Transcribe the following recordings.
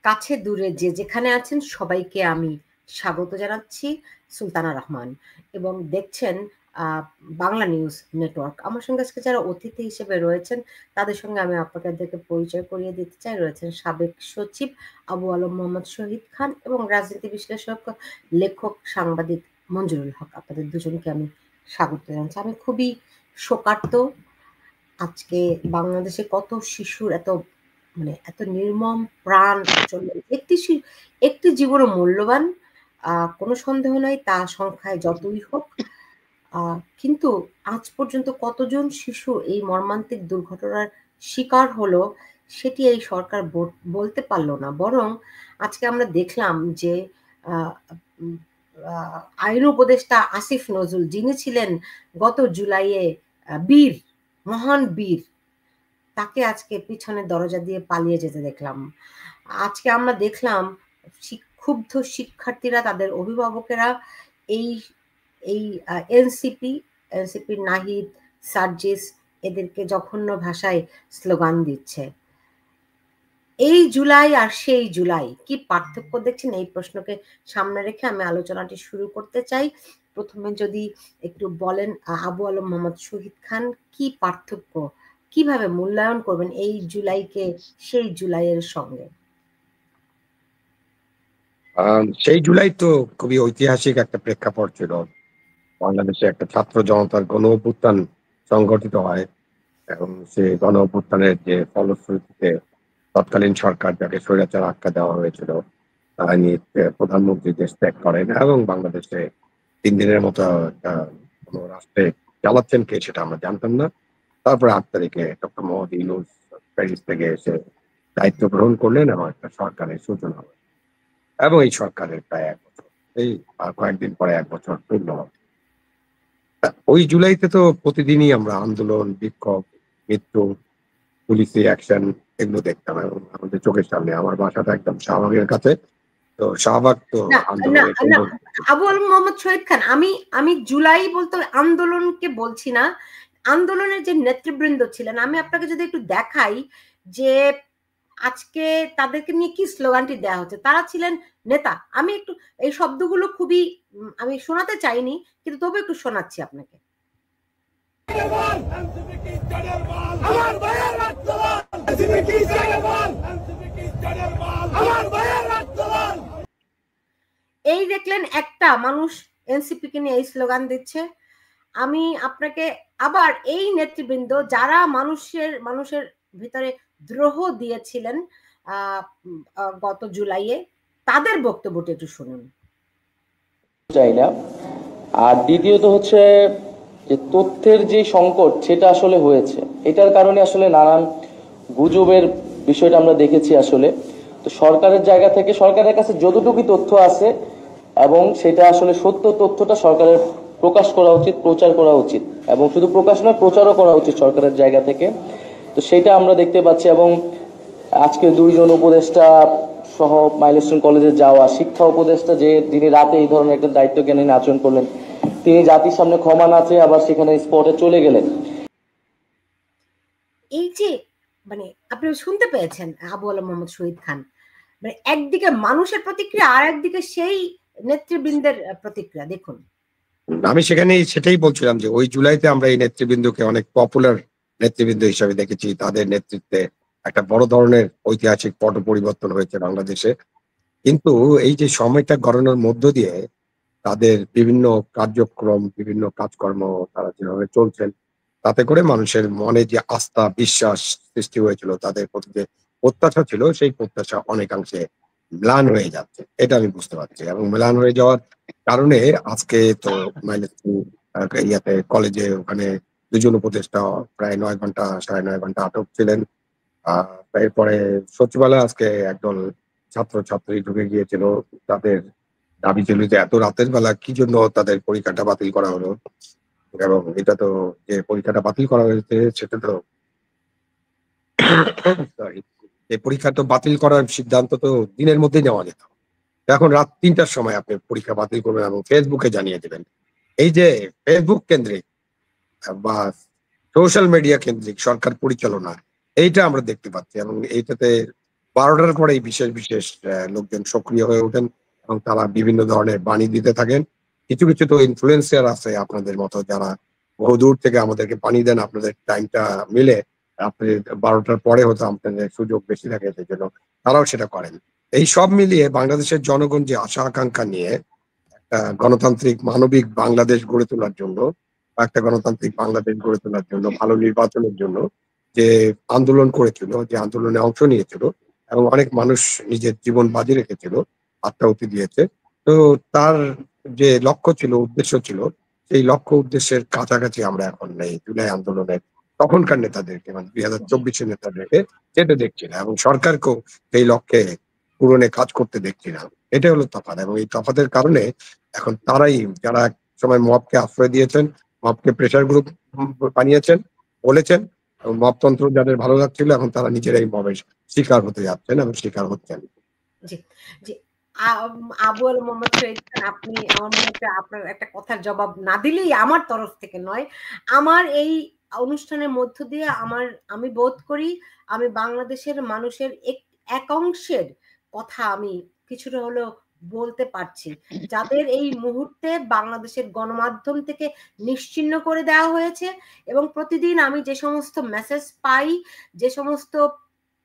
কাছে দূরে যে যেখানে আছেন সবাইকে আমি স্বাগত জানাচ্ছি। সুলতানা রহমান এবং দেখছেন বাংলা নিউজ নেটওয়ার্ক। আমার সঙ্গে আজকে যারা অতিথি হিসেবে রয়েছেন তাদের সঙ্গে আমি আপনাদেরকে পরিচয় করিয়ে দিতে চাই। রয়েছেন সাবেক সচিব আবু আলম মোহাম্মদ শহীদ খান এবং রাজনীতি বিশ্লেষক, লেখক, সাংবাদিক মঞ্জুরুল হক। আপনাদের দুজনকে আমি স্বাগত জানাচ্ছি। আমি খুবই শোকার্ত। আজকে বাংলাদেশে কত শিশুর এত নির্মম প্রাণ চলে একটি জীবনও মূল্যবান, কোনো সন্দেহ নাই তা সংখ্যায় যতই হোক। কিন্তু আজ পর্যন্ত কতজন শিশু এই মর্মান্তিক দুর্ঘটনার শিকার হলো সেটি এই সরকার বলতে পারল না। বরং আজকে আমরা দেখলাম যে আহ, উম, আইন উপদেষ্টা আসিফ নজরুল, যিনি ছিলেন গত জুলাইয়ে বীর, মহান বীর, তাকে আজকে পিছনের দরজা দিয়ে পালিয়ে যেতে দেখলাম। আজকে আমরা দেখলাম ক্ষুব্ধ শিক্ষার্থীরা, তাদের অভিভাবকেরা এই এই এনসিপির নাহিদ, সার্জিস এদেরকে জঘন্য ভাষায় স্লোগান দিচ্ছে। এই জুলাই আর সেই জুলাই কি পার্থক্য দেখছেন? এই প্রশ্নকে সামনে রেখে আমি আলোচনাটি শুরু করতে চাই। প্রথমে যদি একটু বলেন আবু আলম মোহাম্মদ শহীদ খান, কি পার্থক্য, কিভাবে মূল্যায়ন করবেন এই জুলাইকে সেই জুলাইয়ের সঙ্গে? সেই জুলাই তো খুবই ঐতিহাসিক একটা প্রেক্ষাপট ছিল। বাংলাদেশে একটা ছাত্র জনতার গণ অভ্যুত্থান সংগঠিত হয় এবং সেই গণ অভ্যুত্থানের যে ফলশ্রুতিতে তৎকালীন সরকার, যাকে স্বৈরাচার আখ্যা দেওয়া হয়েছিল, প্রধানমন্ত্রী দেশ ত্যাগ করেন এবং বাংলাদেশে 3 দিনের মতো কোনো রাষ্ট্রে চালাচ্ছেন কে সেটা আমরা জানতাম না। তারপরে 8 তারিখে ডক্টর মোহাম্মদ ইউনূস প্যারিস থেকে এসে দায়িত্ব গ্রহণ করলেন এবং একটা সরকারের সূচনা হলো এবং এই সরকারের প্রায় 1 বছর, এই কয়েকদিন পরে 1 বছর পূর্ণ হবে। ওই জুলাইতে তো প্রতিদিনই আমরা আন্দোলন, বিক্ষোভ, মৃত্যু, পুলিশি অ্যাকশন এগুলো দেখতাম এবং আমাদের চোখের সামনে। আমার বাসাটা একদম শাহবাগের কাছে, তো শাহবাগ তো না, না, না, আন্দোলনের আবু আলম মোহাম্মদ শহীদ খান, আমি জুলাই বলতে আন্দোলনকে বলছি না। আন্দোলনের যে নেতৃবৃন্দ ছিলেন, আমি আপনাকে যদি একটু দেখাই যে আজকে তাদেরকে নিয়ে কি স্লোগানটি দেওয়া হচ্ছে। তারা ছিলেন নেতা। আমি একটু এই শব্দগুলো খুবই আমি শোনাতে চাইনি, কিন্তু তবু একটু শোনাচ্ছি আপনাকে। এই দেখলেন একটা মানুষ এনসিপি কে নিয়ে এই স্লোগান দিচ্ছে। আমি আপনাকে আবার এই নেতৃবৃন্দ যারা মানুষের ভিতরে দ্রোহ দিয়েছিলেন গত জুলাইয়ে, তাদের বক্তব্যটা একটু শুনুন। চাই না। আর দ্বিতীয়ত হচ্ছে যে তথ্যের যে সংকট সেটা আসলে হয়েছে, এটার কারণে আসলে নানান গুজবের বিষয়টা আমরা দেখেছি। আসলে তো সরকারের জায়গা থেকে সরকারের কাছে যতটুকু তথ্য আছে এবং সেটা আসলে সত্য তথ্যটা সরকারের প্রকাশ করা উচিত, প্রচার করা উচিত, এবং শুধু প্রকাশ নয় প্রচারও করা উচিত সরকারের জায়গা থেকে। তো সেটা আমরা দেখতে পাচ্ছি। এবং আজকে 2 জন উপদেষ্টা সহ মাইলস্টোন কলেজে যাওয়া শিক্ষা উপদেষ্টা, যিনি রাতে এই ধরনের একটা দায়িত্ব জ্ঞানহীন আচরণ করলেন, তিনি জাতির সামনে ক্ষমা না চেয়ে আবার সেখানে স্পটে চলে গেলেন। এই যে আপনি শুনতে পেয়েছেন আবু আলম মোহাম্মদ শহীদ খান, একদিকে মানুষের প্রতিক্রিয়া আর একদিকে সেই নেতৃবৃন্দের প্রতিক্রিয়া। দেখুন, আমি সেটাই বলছিলাম যে ওই জুলাইতে আমরা এই নেতৃবৃন্দকে অনেক পপুলার নেতৃবৃন্দ হিসাবে দেখেছি। তাদের নেতৃত্বে একটা বড় ধরনের ঐতিহাসিক পট পরিবর্তন হয়েছে বাংলাদেশে। কিন্তু এই যে সময়টা গড়ানোর মধ্য দিয়ে তাদের বিভিন্ন কার্যক্রম, বিভিন্ন কাজকর্ম তারা যেভাবে চলছেন, তাতে করে মানুষের মনে যে আস্থা, বিশ্বাস সৃষ্টি হয়েছিল, তাদের প্রতি যে প্রত্যাশা ছিল, সেই প্রত্যাশা অনেকাংশে ম্লান হয়ে যাচ্ছে। এটা আমি বুঝতে পারছি এবং ম্লান হয়ে যাওয়ার কারণে আজকে তো ইয়াতে কলেজে ওখানে 2 জন উপদেষ্টা প্রায় 9 ঘন্টা 9.5 ঘন্টা আটক ছিলেন। এরপরে সচিবালয়ে আজকে একদল ছাত্রছাত্রী ঢুকে গিয়েছিল। তাদের দাবি ছিল যে এত রাতের বেলা কি জন্য তাদের পরীক্ষাটা বাতিল করা হলো, এবং এটা তো যে পরীক্ষাটা বাতিল করা হয়েছে সেটা তো সরি, এই পরীক্ষা তো বাতিল করার সিদ্ধান্ত তো দিনের মধ্যেই নেওয়া যেত। এখন রাত 3টার সময় আপনি পরীক্ষা বাতিল করবেন এবং ফেসবুকে জানিয়ে দেবেন। এই যে ফেসবুক কেন্দ্রিক বা সোশ্যাল মিডিয়া কেন্দ্রিক সরকার পরিচালনা, এইটা আমরা দেখতে পাচ্ছি এবং এইটাতে 12টার পরেই বিশেষ বিশেষ লোকজন সক্রিয় হয়ে ওঠেন এবং তারা বিভিন্ন ধরনের বাণী দিতে থাকেন। কিছু কিছু তো ইনফ্লুয়েন্সার আছে আপনাদের মতো, যারা বহুদূর থেকে আমাদেরকে বাণী দেন। আপনাদের টাইমটা মিলে আপনি 12টার পরে হয়তো আপনাদের সুযোগ বেশি থাকে, সেজন্য তারাও সেটা করেন। এই সব মিলিয়ে বাংলাদেশের জনগণ যে আশা আকাঙ্ক্ষা নিয়ে একটা গণতান্ত্রিক মানবিক বাংলাদেশ গড়ে তোলার জন্য, বা একটা গণতান্ত্রিক বাংলাদেশ গড়ে তোলার জন্য, ভালো নির্বাচনের জন্য যে আন্দোলন করেছিল, যে আন্দোলনে অংশ নিয়েছিল এবং অনেক মানুষ নিজের জীবন বাজি রেখেছিল, আত্মাহুতি দিয়েছে। তো তার যে লক্ষ্য ছিল, উদ্দেশ্য ছিল, সেই লক্ষ্য উদ্দেশ্যের কাছাকাছি আমরা এখন নেই। জুলাই আন্দোলনের তখনকার নেতাদেরকে, মানে জি 2024-এর নেতাদেরকে যেতে দেখছি না এবং সরকারকেও সেই লক্ষ্যে পূরণে কাজ করতে দেখছি না। এটাই হলো তফাৎ। এবং এই তফাতের কারণে এখন তারাই, যারা এক সময় মবকে আশ্রয় দিয়েছেন, মবকে প্রেশার গ্রুপ বানিয়েছেন, বলেছেন, এবং মবতন্ত্র যাদের ভালো লাগছিল, এখন তারা নিজেরাই মবের শিকার হতে যাচ্ছেন এবং শিকার হচ্ছেন। জি জি আবু আল মোহাম্মদ শহীদ খান, আপনি আমার মনে হচ্ছে আপনার একটা কথার জবাব না দিলেই আমার তরফ থেকে নয়। আমার এই অনুষ্ঠানের মধ্য দিয়ে আমি বোধ করি আমি বাংলাদেশের মানুষের এক অংশের কথা আমি কিছুটা হলেও বলতে পারছি, যাদের এই মুহূর্তে বাংলাদেশের গণমাধ্যম থেকে নিশ্চিহ্ন করে দেওয়া হয়েছে। এবং প্রতিদিন আমি যে সমস্ত মেসেজ পাই, যে সমস্ত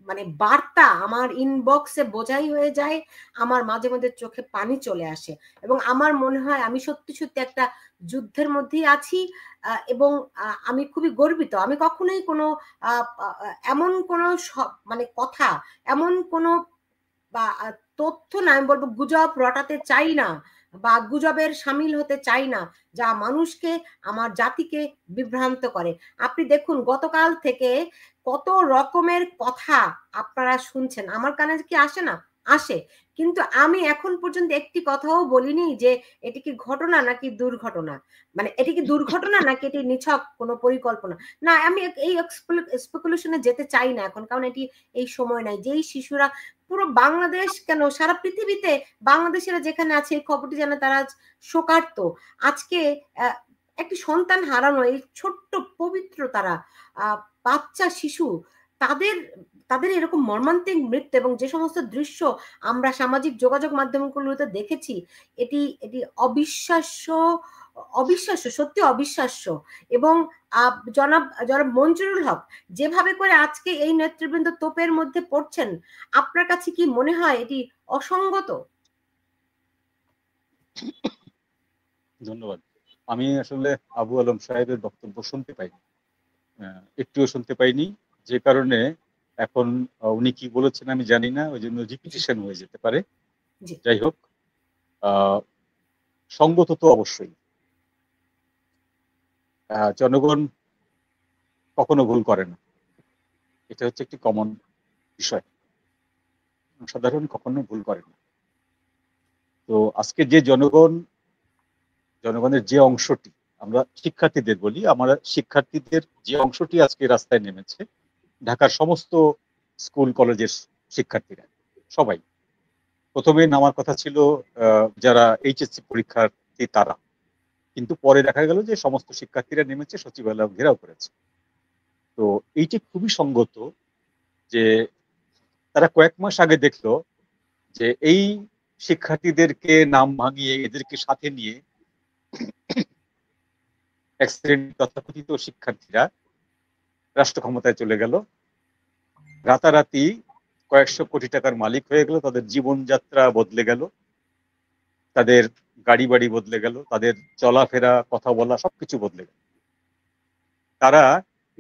মানে বার্তা আমার ইনবক্সে বোঝাই হয়ে যায়, আমার মাঝে মাঝে চোখে পানি চলে আসে এবং আমার মনে হয় আমি সত্যি সত্যি একটা যুদ্ধের মধ্যেই আছি। এবং আমি খুবই গর্বিত। আমি কখনোই কোনো এমন কোনো মানে কথা, এমন কোনো বা তথ্য না, আমি বলবো গুজব রটাতে চাই না বা গুজবের সামিল হতে চাই না, যা মানুষকে, আমার জাতিকে বিভ্রান্ত করে। আপনি দেখুন গতকাল থেকে কত রকমের কথা আপনারা শুনছেন, আমার কানে কি আসে না? আসে। কিন্তু আমি এখন পর্যন্ত একটি কথাও বলিনি যে এটি কি ঘটনা নাকি দুর্ঘটনা, মানে এটি কি দুর্ঘটনা নাকি এটি নিছক কোনো পরিকল্পনা। না, আমি এই স্পেকুলেশনে যেতে চাই না এখন, কারণ এটি এই সময় নাই। যেই শিশুরা পুরো বাংলাদেশ কেন সারা পৃথিবীতে বাংলাদেশিরা যেখানে আছে এই খবরটি জানে তারা শোকার্ত। আজকে একটি সন্তান হারানো, এই ছোট্ট পবিত্র তারা বাচ্চা শিশু, তাদের তাদের এরকম মর্মান্তিক মৃত্যু এবং যে সমস্ত দৃশ্য আমরা সামাজিক যোগাযোগ মাধ্যমগুলোতে দেখেছি, এটি এটি অবিশ্বাস্য, অবিশ্বাস্য, সত্যি অবিশ্বাস্য। এবং জনাব জনাব মঞ্জুরুল হক যেভাবে করে আজকে এই নেতৃবৃন্দ তোপের মধ্যে পড়ছেন, আপনার কাছে কি মনে হয় এটি অসঙ্গত? ধন্যবাদ। আমি আসলে আবু আলম সাহেবের বক্তব্য শুনতে পাইনি, একটুও শুনতে পাইনি, যে কারণে এখন উনি কি বলেছেন আমি জানি না, ওই জন্য রিপিটিশন হয়ে যেতে পারে। যাই হোক, সঙ্গত তো অবশ্যই। জনগণ কখনো ভুল করে না, এটা হচ্ছে একটি কমন বিষয়। সাধারণ কখনো ভুল করে না। তো আজকে যে জনগণের যে অংশটি, আমরা শিক্ষার্থীদের বলি, আমরা শিক্ষার্থীদের যে অংশটি আজকে রাস্তায় নেমেছে, ঢাকার সমস্ত স্কুল কলেজের শিক্ষার্থীরা সবাই, প্রথমে নামার কথা ছিল যারা এইচএসসি পরীক্ষার্থী তারা, কিন্তু পরে দেখা গেল যে সমস্ত শিক্ষার্থীরা নেমেছে, সচিবালয় ঘেরাও করেছে। তো এইটি খুবই সঙ্গত যে তারা কয়েক মাস আগে দেখলো যে এই শিক্ষার্থীদেরকে নাম ভাঙিয়ে এদেরকে সাথে নিয়ে এক শ্রেণীর তথাকথিত শিক্ষার্থীরা রাষ্ট্র ক্ষমতায় চলে গেল, রাতারাতি কয়েকশো কোটি টাকার মালিক হয়ে গেল, তাদের জীবনযাত্রা বদলে গেল, তাদের গাড়ি বাড়ি বদলে গেল, তাদের চলাফেরা কথা বলা সবকিছু বদলে গেল। তারা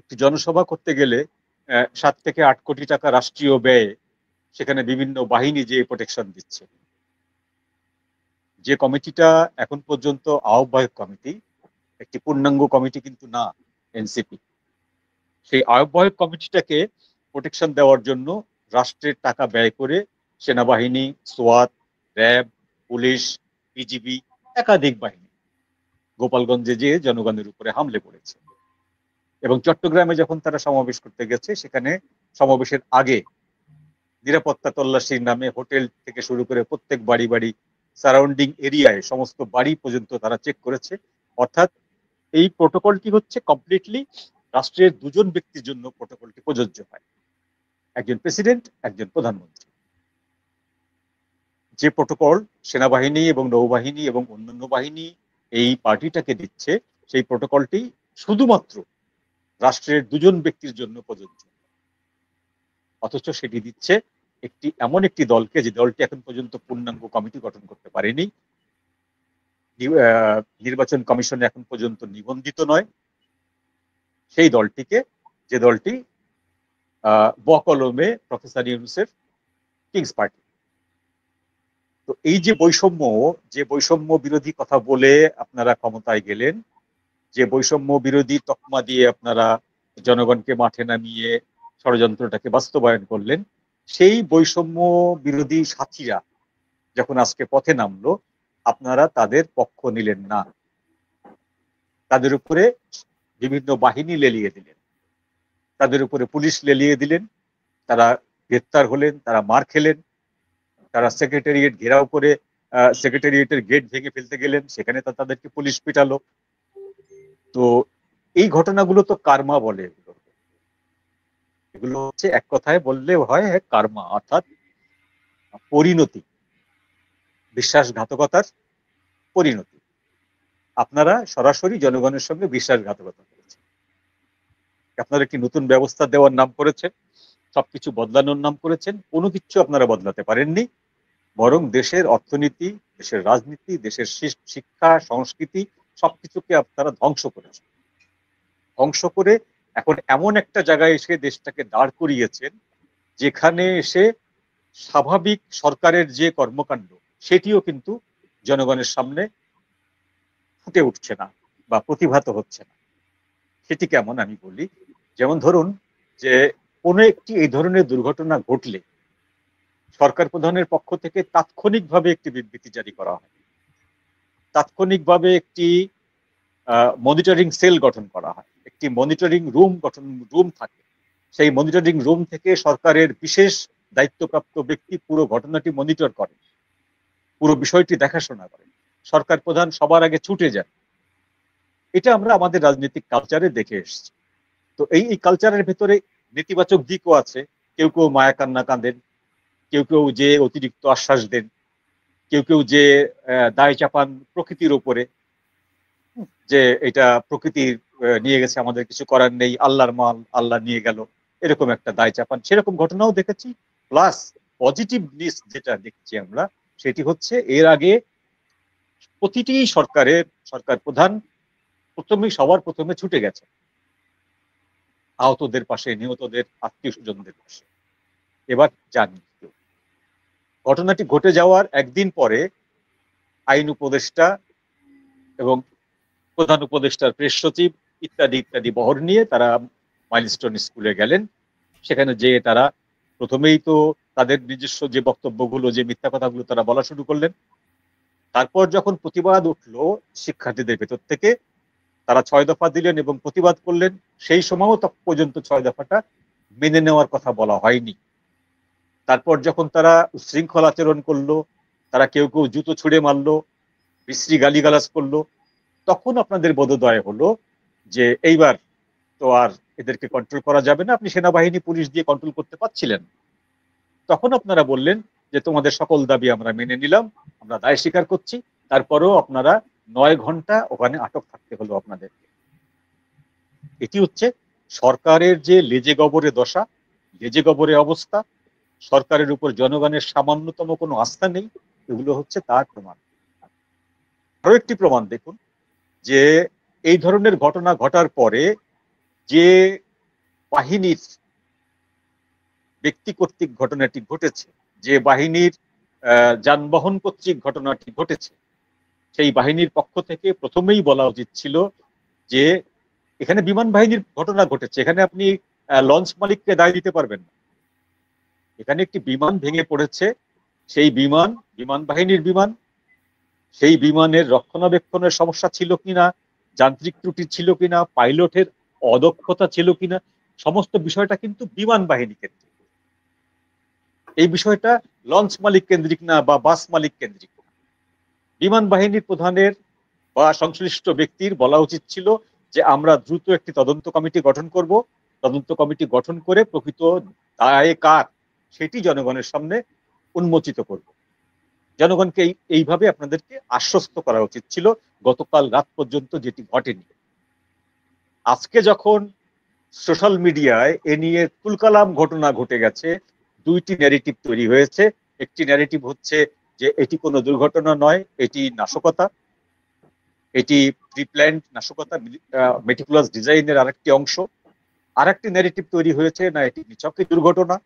একটি জনসভা করতে গেলে 7 থেকে 8 কোটি টাকা রাষ্ট্রীয় ব্যয়ে সেখানে বিভিন্ন বাহিনী যে প্রোটেকশন দিচ্ছে। যে কমিটিটা এখন পর্যন্ত আহ্বায়ক কমিটি, একটি পূর্ণাঙ্গ কমিটি কিন্তু না এনসিপি, সেই আহ্বায়ক কমিটিটাকে প্রোটেকশন দেওয়ার জন্য রাষ্ট্রের টাকা ব্যয় করে সেনাবাহিনী, সোয়াত, র্যাব, পুলিশ, বিজিবি, একাধিক বাহিনী গোপালগঞ্জে যেয়ে জনগণের উপরে হামলে পড়েছে। এবং চট্টগ্রামে যখন তারা সমাবেশ করতে গেছে, সেখানে সমাবেশের আগে নিরাপত্তা তল্লাশির নামে হোটেল থেকে শুরু করে প্রত্যেক বাড়ি বাড়ি, সারাউন্ডিং এরিয়ায় সমস্ত বাড়ি পর্যন্ত তারা চেক করেছে। অর্থাৎ এই প্রোটোকলটি হচ্ছে কমপ্লিটলি রাষ্ট্রের দুজন ব্যক্তির জন্য প্রোটোকলটি প্রযোজ্য হয়। একজন প্রেসিডেন্ট, একজন প্রধানমন্ত্রী। যে প্রোটোকল সেনাবাহিনী এবং নৌবাহিনী এবং অন্যান্য বাহিনী এই পার্টিটাকে দিচ্ছে, সেই প্রোটোকলটি শুধুমাত্র রাষ্ট্রের দুজন ব্যক্তির জন্য প্রযোজ্য, অথচ সেটি দিচ্ছে এমন একটি দলকে, যে দলটি এখন পর্যন্ত পূর্ণাঙ্গ কমিটি গঠন করতে পারেনি, নির্বাচন কমিশনে এখন পর্যন্ত নিবন্ধিত নয়, সেই দলটিকে, যে দলটি বকলমে প্রফেসর ইউনূসের কিংস পার্টি। তো এই যে বৈষম্য বিরোধী কথা বলে আপনারা ক্ষমতায় গেলেন, যে বৈষম্য বিরোধী তকমা দিয়ে আপনারা জনগণকে মাঠে নামিয়ে ষড়যন্ত্রটাকে বাস্তবায়ন করলেন, সেই বৈষম্য বিরোধী সাথীরা যখন আজকে পথে নামলো, আপনারা তাদের পক্ষ নিলেন না, তাদের উপরে বিভিন্ন বাহিনী লেলিয়ে দিলেন, তাদের উপরে পুলিশ লেলিয়ে দিলেন, তারা গ্রেপ্তার হলেন, তারা মার খেলেন, তারা সেক্রেটারিয়েট ঘেরাও করে সেক্রেটারিয়েটের গেট ভেঙে ফেলতে গেলেন, সেখানে তাদেরকে পুলিশ পিটালো। তো এই ঘটনাগুলো তো কার্মা বলে, এগুলো হচ্ছে এক কথায় বললে হয় কার্মা, অর্থাৎ পরিণতি, বিশ্বাসঘাতকতার পরিণতি। আপনারা সরাসরি জনগণের সঙ্গে বিশ্বাসঘাতকতা করেছেন। আপনারা একটি নতুন ব্যবস্থা দেওয়ার নাম করেছেন, সবকিছু বদলানোর নাম করেছেন, কোনো কিছু আপনারা বদলাতে পারেননি, বরং দেশের অর্থনীতি, দেশের রাজনীতি, দেশের শিক্ষা, সংস্কৃতি সবকিছুকে আপনারা ধ্বংস করেছেন। ধ্বংস করে এখন এমন একটা জায়গায় এসে দেশটাকে দাঁড় করিয়েছেন, যেখানে এসে স্বাভাবিক সরকারের যে কর্মকাণ্ড, সেটিও কিন্তু জনগণের সামনে ফুটে উঠছে না বা প্রতিভাত হচ্ছে না। সেটি কেমন আমি বলি, যেমন ধরুন যে কোনো একটি এই ধরনের দুর্ঘটনা ঘটলে সরকার প্রধানের পক্ষ থেকে তাৎক্ষণিকভাবে একটি বিবৃতি জারি করা হয়, তাৎক্ষণিকভাবে একটি মনিটরিং সেল গঠন করা হয়, একটি মনিটরিং রুম থাকে, সেই মনিটরিং রুম থেকে সরকারের বিশেষ দায়িত্বপ্রাপ্ত ব্যক্তি পুরো ঘটনাটি মনিটর করেন, পুরো বিষয়টি দেখাশোনা করেন, সরকার প্রধান সবার আগে ছুটে যান। এটা আমরা আমাদের রাজনৈতিক কালচারে দেখে এসেছি। তো এই কালচারের ভেতরে নেতিবাচক দিকও আছে, কেউ কেউ মায়া কান্না কাঁদেন, কেউ কেউ যে অতিরিক্ত আশ্বাস দেন, কেউ কেউ যে দায় চাপান প্রকৃতির ওপরে, যে এটা প্রকৃতির নিয়ে গেছে, আমাদের কিছু করার নেই, আল্লাহর মাল আল্লাহ নিয়ে গেল, এরকম একটা দায় চাপান, সেরকম ঘটনাও দেখেছি। প্লাস পজিটিভ নিউজ যেটা দেখছি আমরা, সেটি হচ্ছে এর আগে প্রতিটি সরকার প্রধান সবার প্রথমে ছুটে গেছে আহতদের পাশে, নিহতদের আত্মীয় স্বজনদের পাশে। এবার জানি ঘটনাটি ঘটে যাওয়ার একদিন পরে আইন উপদেষ্টা এবং প্রধান উপদেষ্টার প্রেস সচিব ইত্যাদি ইত্যাদি বহর নিয়ে তারা মাইলস্টোন স্কুলে গেলেন। সেখানে যে তারা প্রথমেই তো তাদের নিজস্ব যে বক্তব্যগুলো, যে মিথ্যা কথাগুলো তারা বলা শুরু করলেন। তারপর যখন প্রতিবাদ উঠলো শিক্ষার্থীদের ভেতর থেকে, তারা 6 দফা দিলেন এবং প্রতিবাদ করলেন। সেই সময়ও পর্যন্ত 6 দফাটা মেনে নেওয়ার কথা বলা হয়নি। তারপর যখন তারা উচ্ছৃঙ্খল আচরণ করলো, তারা কেউ কেউ জুতো ছুঁড়ে মারলো, বিশ্রী গালিগালাজ করলো, তখন আপনাদের বোধোদয় হলো যে এইবার তো আর এদেরকে কন্ট্রোল করা যাবে না, আপনি সেনাবাহিনী পুলিশ দিয়ে কন্ট্রোল করতে পারছিলেন। তখন আপনারা বললেন যে তোমাদের সকল দাবি আমরা মেনে নিলাম, আমরা দায় স্বীকার করছি। তারপরেও আপনারা 9 ঘন্টা ওখানে আটক থাকতে হলো আপনাদেরকে। এটি হচ্ছে সরকারের যে লেজে গবরে দশা, লেজে গবরে অবস্থা, সরকারের উপর জনগণের সামান্যতম কোনো আস্থা নেই, এগুলো হচ্ছে তার প্রমাণ। আরো একটি প্রমাণ দেখুন, যে এই ধরনের ঘটনা ঘটার পরে যে বাহিনীর ব্যক্তি কর্তৃক ঘটনাটি ঘটেছে, যে বাহিনীর যানবাহন কর্তৃক ঘটনাটি ঘটেছে, সেই বাহিনীর পক্ষ থেকে প্রথমেই বলা উচিত ছিল যে এখানে বিমান বাহিনীর ঘটনা ঘটেছে, এখানে আপনি লঞ্চ মালিককে দায় দিতে পারবেন না। এখানে একটি বিমান ভেঙে পড়েছে, সেই বিমান বাহিনীর বিমান, সেই বিমানের রক্ষণাবেক্ষণের সমস্যা ছিল কিনা, যান্ত্রিক ত্রুটি ছিল কিনা, পাইলটের অদক্ষতা ছিল কিনা, সমস্ত বিষয়টা কিন্তু বিমান বাহিনী কেন্দ্রিক। এই বিষয়টা লঞ্চ মালিক কেন্দ্রিক না বা বাস মালিক কেন্দ্রিক না। বিমান বাহিনীর প্রধানের বা সংশ্লিষ্ট ব্যক্তির বলা উচিত ছিল যে আমরা দ্রুত একটি তদন্ত কমিটি গঠন করব তদন্ত কমিটি গঠন করে প্রকৃত দায় কার সেটি জনগণের সামনে উন্মোচিত করব। জনগণকে এইভাবে আপনাদেরকে আশ্বস্ত করা উচিত ছিল গতকাল রাত পর্যন্ত, যেটি ঘটেনি। আজকে যখন সোশ্যাল মিডিয়ায় এ নিয়ে তুলকালাম ঘটনা ঘটে গেছে, দুইটি ন্যারেটিভ তৈরি হয়েছে। একটি ন্যারেটিভ হচ্ছে যে এটি কোনো দুর্ঘটনা নয়, এটি নাশকতা, এটি প্রিপ্ল্যান্ড নাশকতা, মেটিকুলাস ডিজাইনের আরেকটি অংশ। আরেকটি ন্যারেটিভ তৈরি হয়েছে না এটি নিছকই দুর্ঘটনা।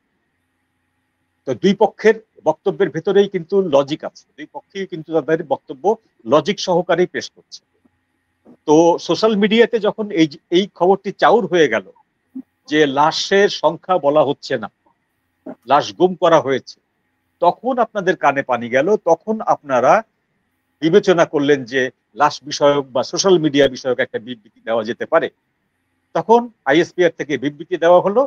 তো দুই পক্ষের বক্তব্যের ভেতরেই কিন্তু লজিক আছে, দুই পক্ষেই কিন্তু তাদের বক্তব্য লজিক সহকারেই পেশ করছে। তো সোশ্যাল মিডিয়াতে যখন এই খবরটি চাউর হয়ে গেল যে লাশের সংখ্যা বলা হচ্ছে না, লাশ গুম করা হয়েছে, তখন আপনাদের কানে পানি গেল। তখন আপনারা বিবেচনা করলেন যে লাশ বিষয়ক বা সোশ্যাল মিডিয়া বিষয়ক একটা বিবৃতি দেওয়া যেতে পারে। তখন আইএসপিআর থেকে বিবৃতি দেওয়া হলো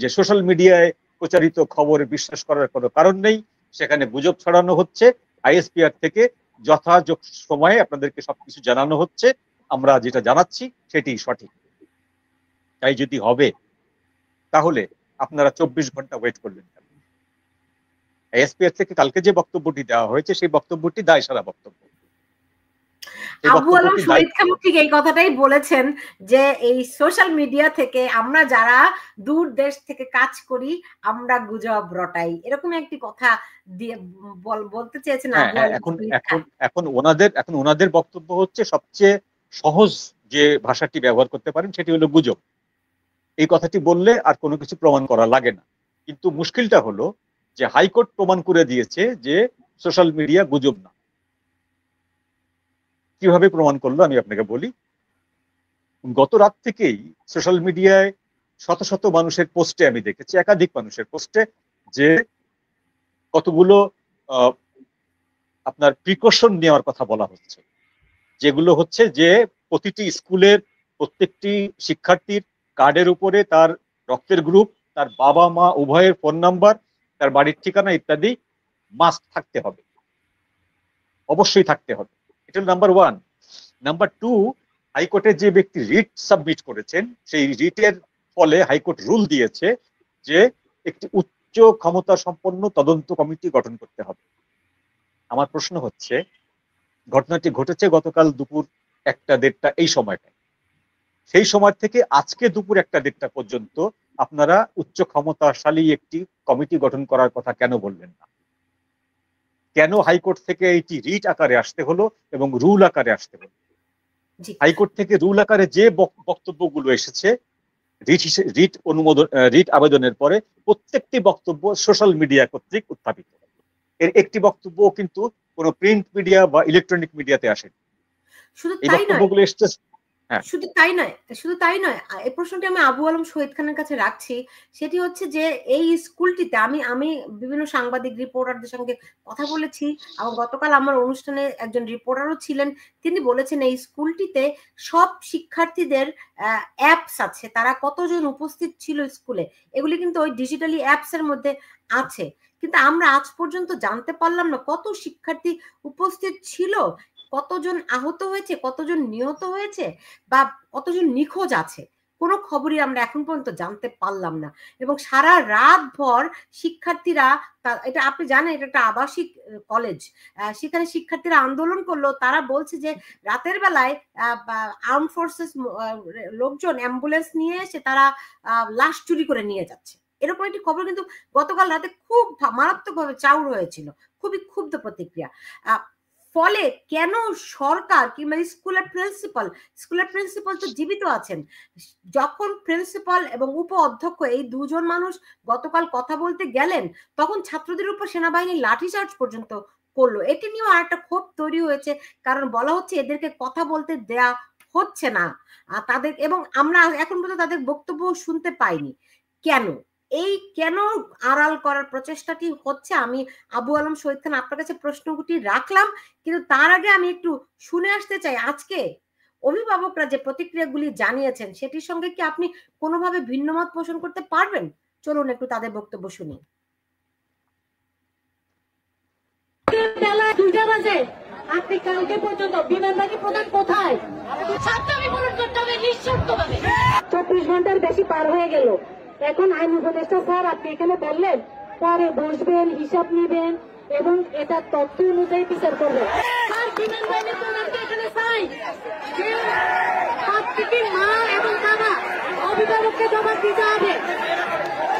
যে সোশ্যাল মিডিয়ায় প্রচারিত খবরে বিশ্বাস করার কোনো কারণ নেই, সেখানে গুজব ছড়ানো হচ্ছে। আইএসপিআর থেকে যথাযথ সময়ে আপনাদেরকে সবকিছু জানানো হচ্ছে, আমরা যেটা জানাচ্ছি সেটি সঠিক। তাই যদি হবে তাহলে আপনারা 24 ঘন্টা ওয়েট করলেন কেন? আইএসপিআর থেকে কালকে যে বক্তব্যটি দেওয়া হয়েছে সেই বক্তব্যটি দায়সারা বক্তব্য। আবু আলম শহীদ খান ঠিক এই কথাটাই বলেছেন যে এই সোশ্যাল মিডিয়া থেকে আমরা যারা দূর দেশ থেকে কাজ করি আমরা গুজব রটাই, এরকম একটি কথা দিয়ে বলতে চেয়েছেন। এখন ওনাদের বক্তব্য হচ্ছে সবচেয়ে সহজ যে ভাষাটি ব্যবহার করতে পারেন সেটি হলো গুজব। এই কথাটি বললে আর কোনো কিছু প্রমাণ করা লাগে না। কিন্তু মুশকিলটা হলো যে হাইকোর্ট প্রমাণ করে দিয়েছে যে সোশ্যাল মিডিয়া গুজব না। কিভাবে প্রমাণ করলো আমি আপনাকে বলি। গত রাত থেকেই সোশ্যাল মিডিয়ায় শত শত মানুষের পোস্টে আমি দেখেছি, একাধিক মানুষের পোস্টে, যে কতগুলো আপনার প্রিকশন নেওয়ার কথা বলা হচ্ছে, যেগুলো হচ্ছে যে প্রতিটি স্কুলের প্রত্যেকটি শিক্ষার্থীর কার্ডের উপরে তার রক্তের গ্রুপ, তার বাবা মা উভয়ের ফোন নাম্বার, তার বাড়ির ঠিকানা ইত্যাদি মাস্ট থাকতে হবে, অবশ্যই থাকতে হবে। এটা নাম্বার 1। নাম্বার 2, হাইকোর্টে যে ব্যক্তি রিট সাবমিট করেছেন সেই রিটের ফলে হাইকোর্ট রুল দিয়েছে যে একটি উচ্চ ক্ষমতা সম্পন্ন তদন্ত কমিটি গঠন করতে হবে। আমার প্রশ্ন হচ্ছে, ঘটনাটি ঘটেছে গতকাল দুপুর 1টা-1:30 এই সময়টায়। সেই সময় থেকে আজকে দুপুর 1টা-1:30 পর্যন্ত আপনারা উচ্চ ক্ষমতাশালী একটি কমিটি গঠন করার কথা কেন বললেন না? কেন হাইকোর্ট থেকে এইটি রিট আকারে আসতে হলো এবং রুল আকারে আসতে হলো? হাইকোর্ট থেকে রুল আকারে যে বক্তব্যগুলো এসেছে রিট আবেদনের পরে, প্রত্যেকটি বক্তব্য সোশ্যাল মিডিয়া কর্তৃক উত্থাপিত। এর একটি বক্তব্য কিন্তু কোনো প্রিন্ট মিডিয়া বা ইলেকট্রনিক মিডিয়াতে আসেনি। এই বক্তব্যগুলো এসেছে। শুধু তাই নয়, এই প্রশ্নটি আমি আবু আলম শহীদ খানের কাছে রাখছি। সেটি হচ্ছে যে এই স্কুলটিতে আমি বিভিন্ন সাংবাদিক রিপোর্টারদের সঙ্গে কথা বলেছি এবং গতকাল আমার অনুষ্ঠানে একজন রিপোর্টারও ছিলেন। তিনি বলেছেন এই স্কুলটিতে সব শিক্ষার্থীদের অ্যাপস আছে, তারা কতজন উপস্থিত ছিল স্কুলে এগুলি কিন্তু ওই ডিজিটালি অ্যাপস এর মধ্যে আছে। কিন্তু আমরা আজ পর্যন্ত জানতে পারলাম না কত শিক্ষার্থী উপস্থিত ছিল, কতজন আহত হয়েছে, কতজন নিহত হয়েছে বা কতজন নিখোঁজ আছে, কোনো খবরই আমরা এখন পর্যন্ত জানতে পারলাম না। এবং সারা রাত ভর শিক্ষার্থীরা, এটা আপনি জানেন এটা একটা আবাসিক কলেজ, সেখানে শিক্ষার্থীরা আন্দোলন করলো। তারা বলছে যে রাতের বেলায় আর্ম ফোর্সেস লোকজন অ্যাম্বুলেন্স নিয়ে এসে তারা লাশ চুরি করে নিয়ে যাচ্ছে। এরকম একটি খবর কিন্তু গতকাল রাতে খুব মারাত্মকভাবে চাউর হয়েছিল, খুবই ক্ষুব্ধ প্রতিক্রিয়া। ফলে কেন সরকার কিংবা স্কুলের প্রিন্সিপাল তো জীবিত আছেন, যখন প্রিন্সিপাল এবং উপ অধ্যক্ষ এই দুজন মানুষ গতকাল কথা বলতে গেলেন তখন ছাত্রদের উপর সেনাবাহিনী লাঠিচার্জ পর্যন্ত করলো। এটি নিয়েও আরেকটা ক্ষোভ তৈরি হয়েছে, কারণ বলা হচ্ছে এদেরকে কথা বলতে দেয়া হচ্ছে না তাদের, এবং আমরা এখন পর্যন্ত তাদের বক্তব্য শুনতে পাইনি। কেন আড়াল করার প্রচেষ্টাটি হচ্ছে? আমি আবু আলম শহীদ খান আপনার কাছে প্রশ্নটি রাখলাম, কিন্তু তার আগে আমি একটু শুনে আসতে চাই আজকে অভিভাবকরা যে প্রতিক্রিয়াগুলি জানিয়েছেন সেটির সঙ্গে কি আপনি কোনোভাবে ভিন্নমত পোষণ করতে পারবেন? চলুন একটু তাদের বক্তব্য শুনি। আপনি কালকে পর্যন্ত বিমানবাহী প্রধান কোথায়? 24 ঘন্টার মাসই পার হয়ে গেল। এখন আইন উপদেষ্টা স্যার আপনি এখানে বললেন পরে বসবেন, হিসাব নিবেন এবং এটা তথ্য অনুযায়ী বিচার করবেন। স্যার বিমান বাহিনী তোমাকে এখানে চাই যে প্রত্যেকটি মা এবং বাবা অভিভাবককে জবাব দিতে হবে।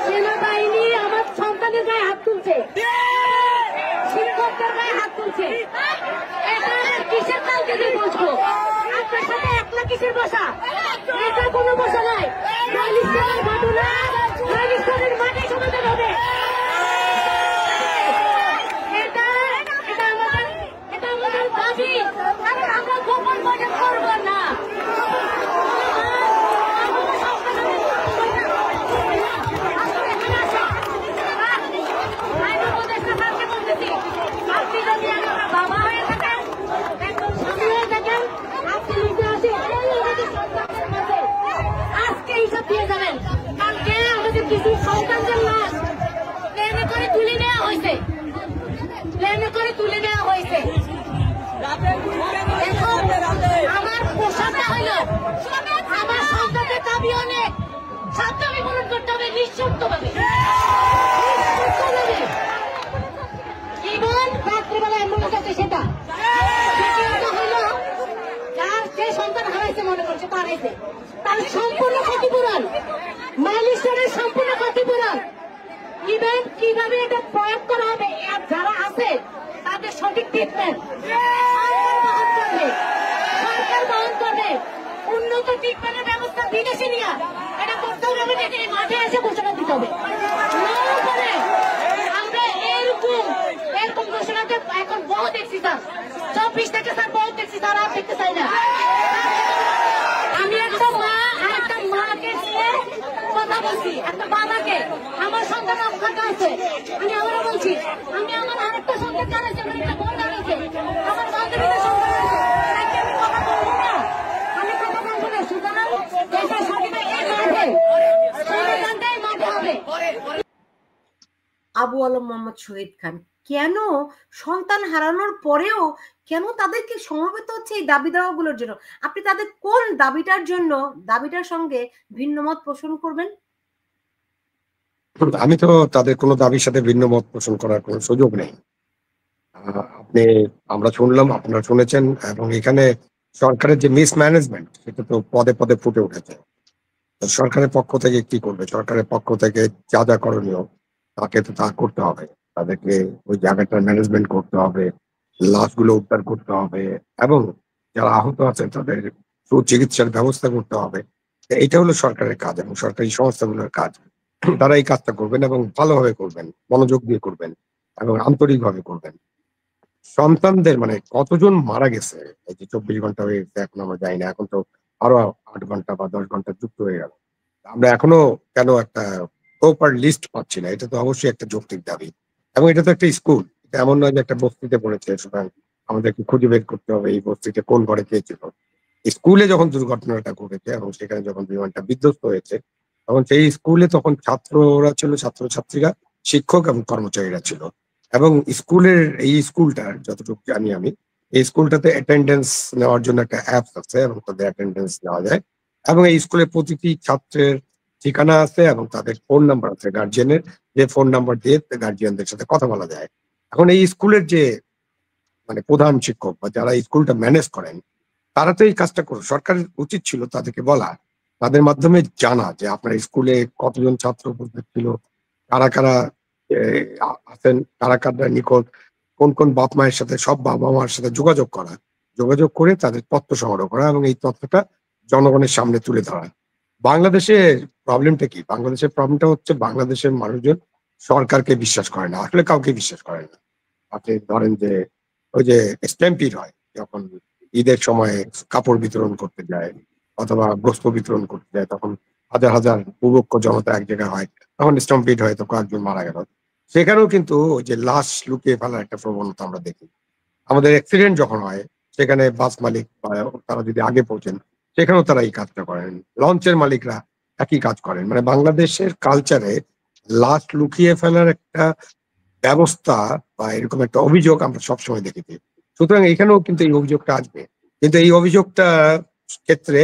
সেনাবাহিনী আমার সন্তানের গায়ে হাত তুলছে, শিক্ষকদের গায়ে হাত তুলছে। এটা কিসের কালকে দিয়ে বসবো? আপনার সাথে একলা কিসের বসা? এটা কোনো বসা নাই। খালিস্তানের ঘটনা খালিস্তানের মাঠে সমাধান হবে। এটা আমাদের দাবি। আমরা গোপন বৈঠক করবো না। আপনি যদি একটা বাবা হয়ে থাকেন, একজন স্বামী হয়ে থাকেন, আপনি নিজে আসে আজকে হিসাব দিয়ে যাবেন। কালকে আমাদের কিছু সন্তানদের লাশ প্লেনে করে তুলে নেওয়া হয়েছে, প্লেনে করে তুলে নেওয়া হয়েছে। এখন আমার প্রশ্নটা হইল, আমার সন্তানদের দাবি অনেক, সাবধানে পালন করতে হবে নিঃশর্তভাবে। এবং রাত্রিবেলা অ্যাম্বুলেন্স আছে সেটা। দ্বিতীয়ত হইল যার যে সন্তান হারাইছে মনে করছে তার হয়েছে, তার সম্পূর্ণ ক্ষতিপূরণ, মাইলস্টোনের সম্পূর্ণ ক্ষতিপূরণ। ইভেন কিভাবে এটা প্রয়োগ করা হবে, যারা আছে তাদের সঠিক ট্রিটমেন্ট সরকার বহন করবে। উন্নত ট্রিটমেন্টের ব্যবস্থা বিদেশে নিয়ে এটা করতে হবে। আমি দেখি মাঠে এসে ঘোষণা দিতে হবে। আমরা এরকম ঘোষণাতে এখন বহু দেখছি স্যার, 24 থেকে স্যার বহু দেখছি স্যার, আর দেখতে চাই না। আমি একটা মা আর একটা মাকে নিয়ে কথা বলছি, একটা বাবাকে। আমার সন্তান অক্ষত আছে, আমি আবারও বলছি, আমি আমার আরেকটা সন্তান কারাইছি, আমার একটা বোন হারাইছে, আমার বান্ধবীদের সন্তান আছে, তাকে আমি কথা বলবো না, আমি কথা বলবো না। সুতরাং এটা সঠিক এই মাঠে সংবিধানটাই মাঠে হবে। আবু আলম মোহাম্মদ শহীদ খান, কেন সন্তান হারানোর পরেও কেন তাদেরকে সমবেত হচ্ছে এই দাবি দাওয়াগুলোর জন্য? আপনি তাদের কোন দাবিটার সঙ্গে ভিন্ন মত পোষণ করবেন? আমি তো তাদের কোনো দাবির সাথে ভিন্ন মত পোষণ করার কোনো সুযোগ নেই। আমরা শুনলাম, আপনারা শুনেছেন, এবং এখানে সরকারের যে মিসম্যানেজমেন্ট সেটা তো পদে পদে ফুটে উঠেছে। তো সরকারের পক্ষ থেকে কি করবে? সরকারের পক্ষ থেকে যা যা করণীয় তাকে তো তা করতে হবে। তাদেরকে ওই জায়গাটার ম্যানেজমেন্ট করতে হবে, লাশগুলো উদ্ধার করতে হবে, এবং যারা আহত আছে তাদের সুচিকিৎসার ব্যবস্থা করতে হবে। এটা হলো সরকারের কাজ এবং সরকারি সংস্থাগুলোর কাজ। তারা এই কাজটা করবেন এবং ভালোভাবে করবেন, মনোযোগ দিয়ে করবেন এবং আন্তরিকভাবে করবেন। সন্তানদের মানে কতজন মারা গেছে এই যে 24 ঘন্টা হয়ে গেছে, এখন আমরা যাই না, এখন তো আরো 8 ঘন্টা বা 10 ঘন্টা যুক্ত হয়ে গেল। আমরা এখনো কেন একটা প্রপার লিস্ট পাচ্ছি না? এটা তো অবশ্যই একটা যৌক্তিক দাবি। এবং এটা তো একটা স্কুল, এটা এমন নয় যে একটা বস্তিতে পড়েছে, সুতরাং আমাদেরকে খুঁজে বের করতে হবে এই বস্তিতে কোন ঘরে কে ছিল। স্কুলে যখন দুর্ঘটনাটা ঘটেছে এবং সেখানে যখন বিমানটা বিধ্বস্ত হয়েছে, তখন সেই স্কুলে তখন ছাত্ররা ছিল, ছাত্রছাত্রীরা, শিক্ষক এবং কর্মচারীরা ছিল। এবং স্কুলের এই স্কুলটার যতটুকু জানি আমি, এই স্কুলটাতে অ্যাটেন্ডেন্স নেওয়ার জন্য একটা অ্যাপস আছে এবং তাদের অ্যাটেন্ডেন্স নেওয়া যায়। এবং এই স্কুলের প্রতিটি ছাত্রের ঠিকানা আছে এবং তাদের ফোন নাম্বার আছে, গার্জিয়ানের, যে ফোন নাম্বার দিয়ে গার্জিয়ানদের সাথে কথা বলা যায়। এখন এই স্কুলের যে মানে প্রধান শিক্ষক বা যারা স্কুলটা ম্যানেজ করেন, তারা তো এই কাজটা করো। সরকারের উচিত ছিল তাদেরকে বলা, তাদের মাধ্যমে জানা যে আপনার স্কুলে কতজন ছাত্র উপস্থিত ছিল, কারা কারা আছেন, কারা কারা নিখোঁজ, কোন কোন বাপ মায়ের সাথে, সব বাবা মার সাথে যোগাযোগ করা, যোগাযোগ করে তাদের তথ্য সংগ্রহ করা এবং এই তথ্যটা জনগণের সামনে তুলে ধরা। বাংলাদেশের প্রবলেমটা কি? বাংলাদেশের প্রবলেমটা হচ্ছে বাংলাদেশের মানুষজন সরকারকে বিশ্বাস করে না, আসলে কাউকে বিশ্বাস করে না। আপনি ধরেন যে ওই যে স্ট্যাম্পিড হয়, যখন ঈদের সময় কাপড় বিতরণ করতে যায় অথবা গোস্ত বিতরণ করতে যায়, তখন হাজার হাজার বুভুক্ষ জনতা এক জায়গায় হয়, তখন স্ট্যাম্পিড হয়, তো কয়েকজন মারা গেল। সেখানেও কিন্তু ওই যে লাশ লুকিয়ে ফেলার একটা প্রবণতা আমরা দেখি। আমাদের অ্যাক্সিডেন্ট যখন হয়, সেখানে বাস মালিক বা তারা যদি আগে পৌঁছেন, সেখানেও তারা এই কাজটা করেন। লঞ্চের মালিকরা একই কাজ করেন। মানে বাংলাদেশের কালচারে লাশ লুকিয়ে ফেলার একটা ব্যবস্থা বা এরকম একটা অভিযোগ আমরা সবসময় দেখেছি। সুতরাং এখানেও কিন্তু এই অভিযোগটা আসবে। কিন্তু এই অভিযোগটা ক্ষেত্রে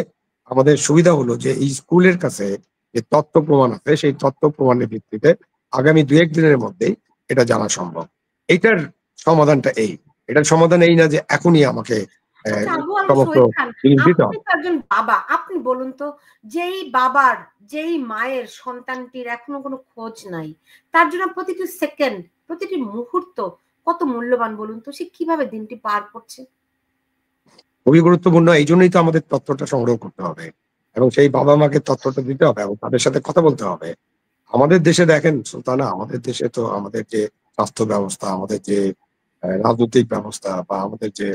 আমাদের সুবিধা হলো যে এই স্কুলের কাছে যে তথ্য প্রমাণ আছে, সেই তথ্য প্রমাণের ভিত্তিতে আগামী 2-1 দিনের মধ্যেই এটা জানা সম্ভব। এটার সমাধানটা এই। এটার সমাধান এই না যে এখনই আমাকে আচ্ছা আবু আল সমস্ত শহীদ খান, জিনিস দিতে আপনি হবে। তো একজন বাবা, আপনি বলুন তো, যেই বাবার, যেই মায়ের সন্তানটির এখনো কোনো খোঁজ নাই, তার জন্য প্রতিটি সেকেন্ড, প্রতিটি মুহূর্ত কত মূল্যবান বলুন তো, সে কিভাবে দিনটি পার করছে? খুবই গুরুত্বপূর্ণ। এই জন্যই তো আমাদের তথ্যটা সংগ্রহ করতে হবে এবং সেই বাবা মাকে তথ্যটা দিতে হবে এবং তাদের সাথে কথা বলতে হবে। আমাদের দেশে দেখেন সুলতানা, আমাদের দেশে তো আমাদের যে স্বাস্থ্য ব্যবস্থা, আমাদের যে রাজনৈতিক ব্যবস্থা বা আমাদের যে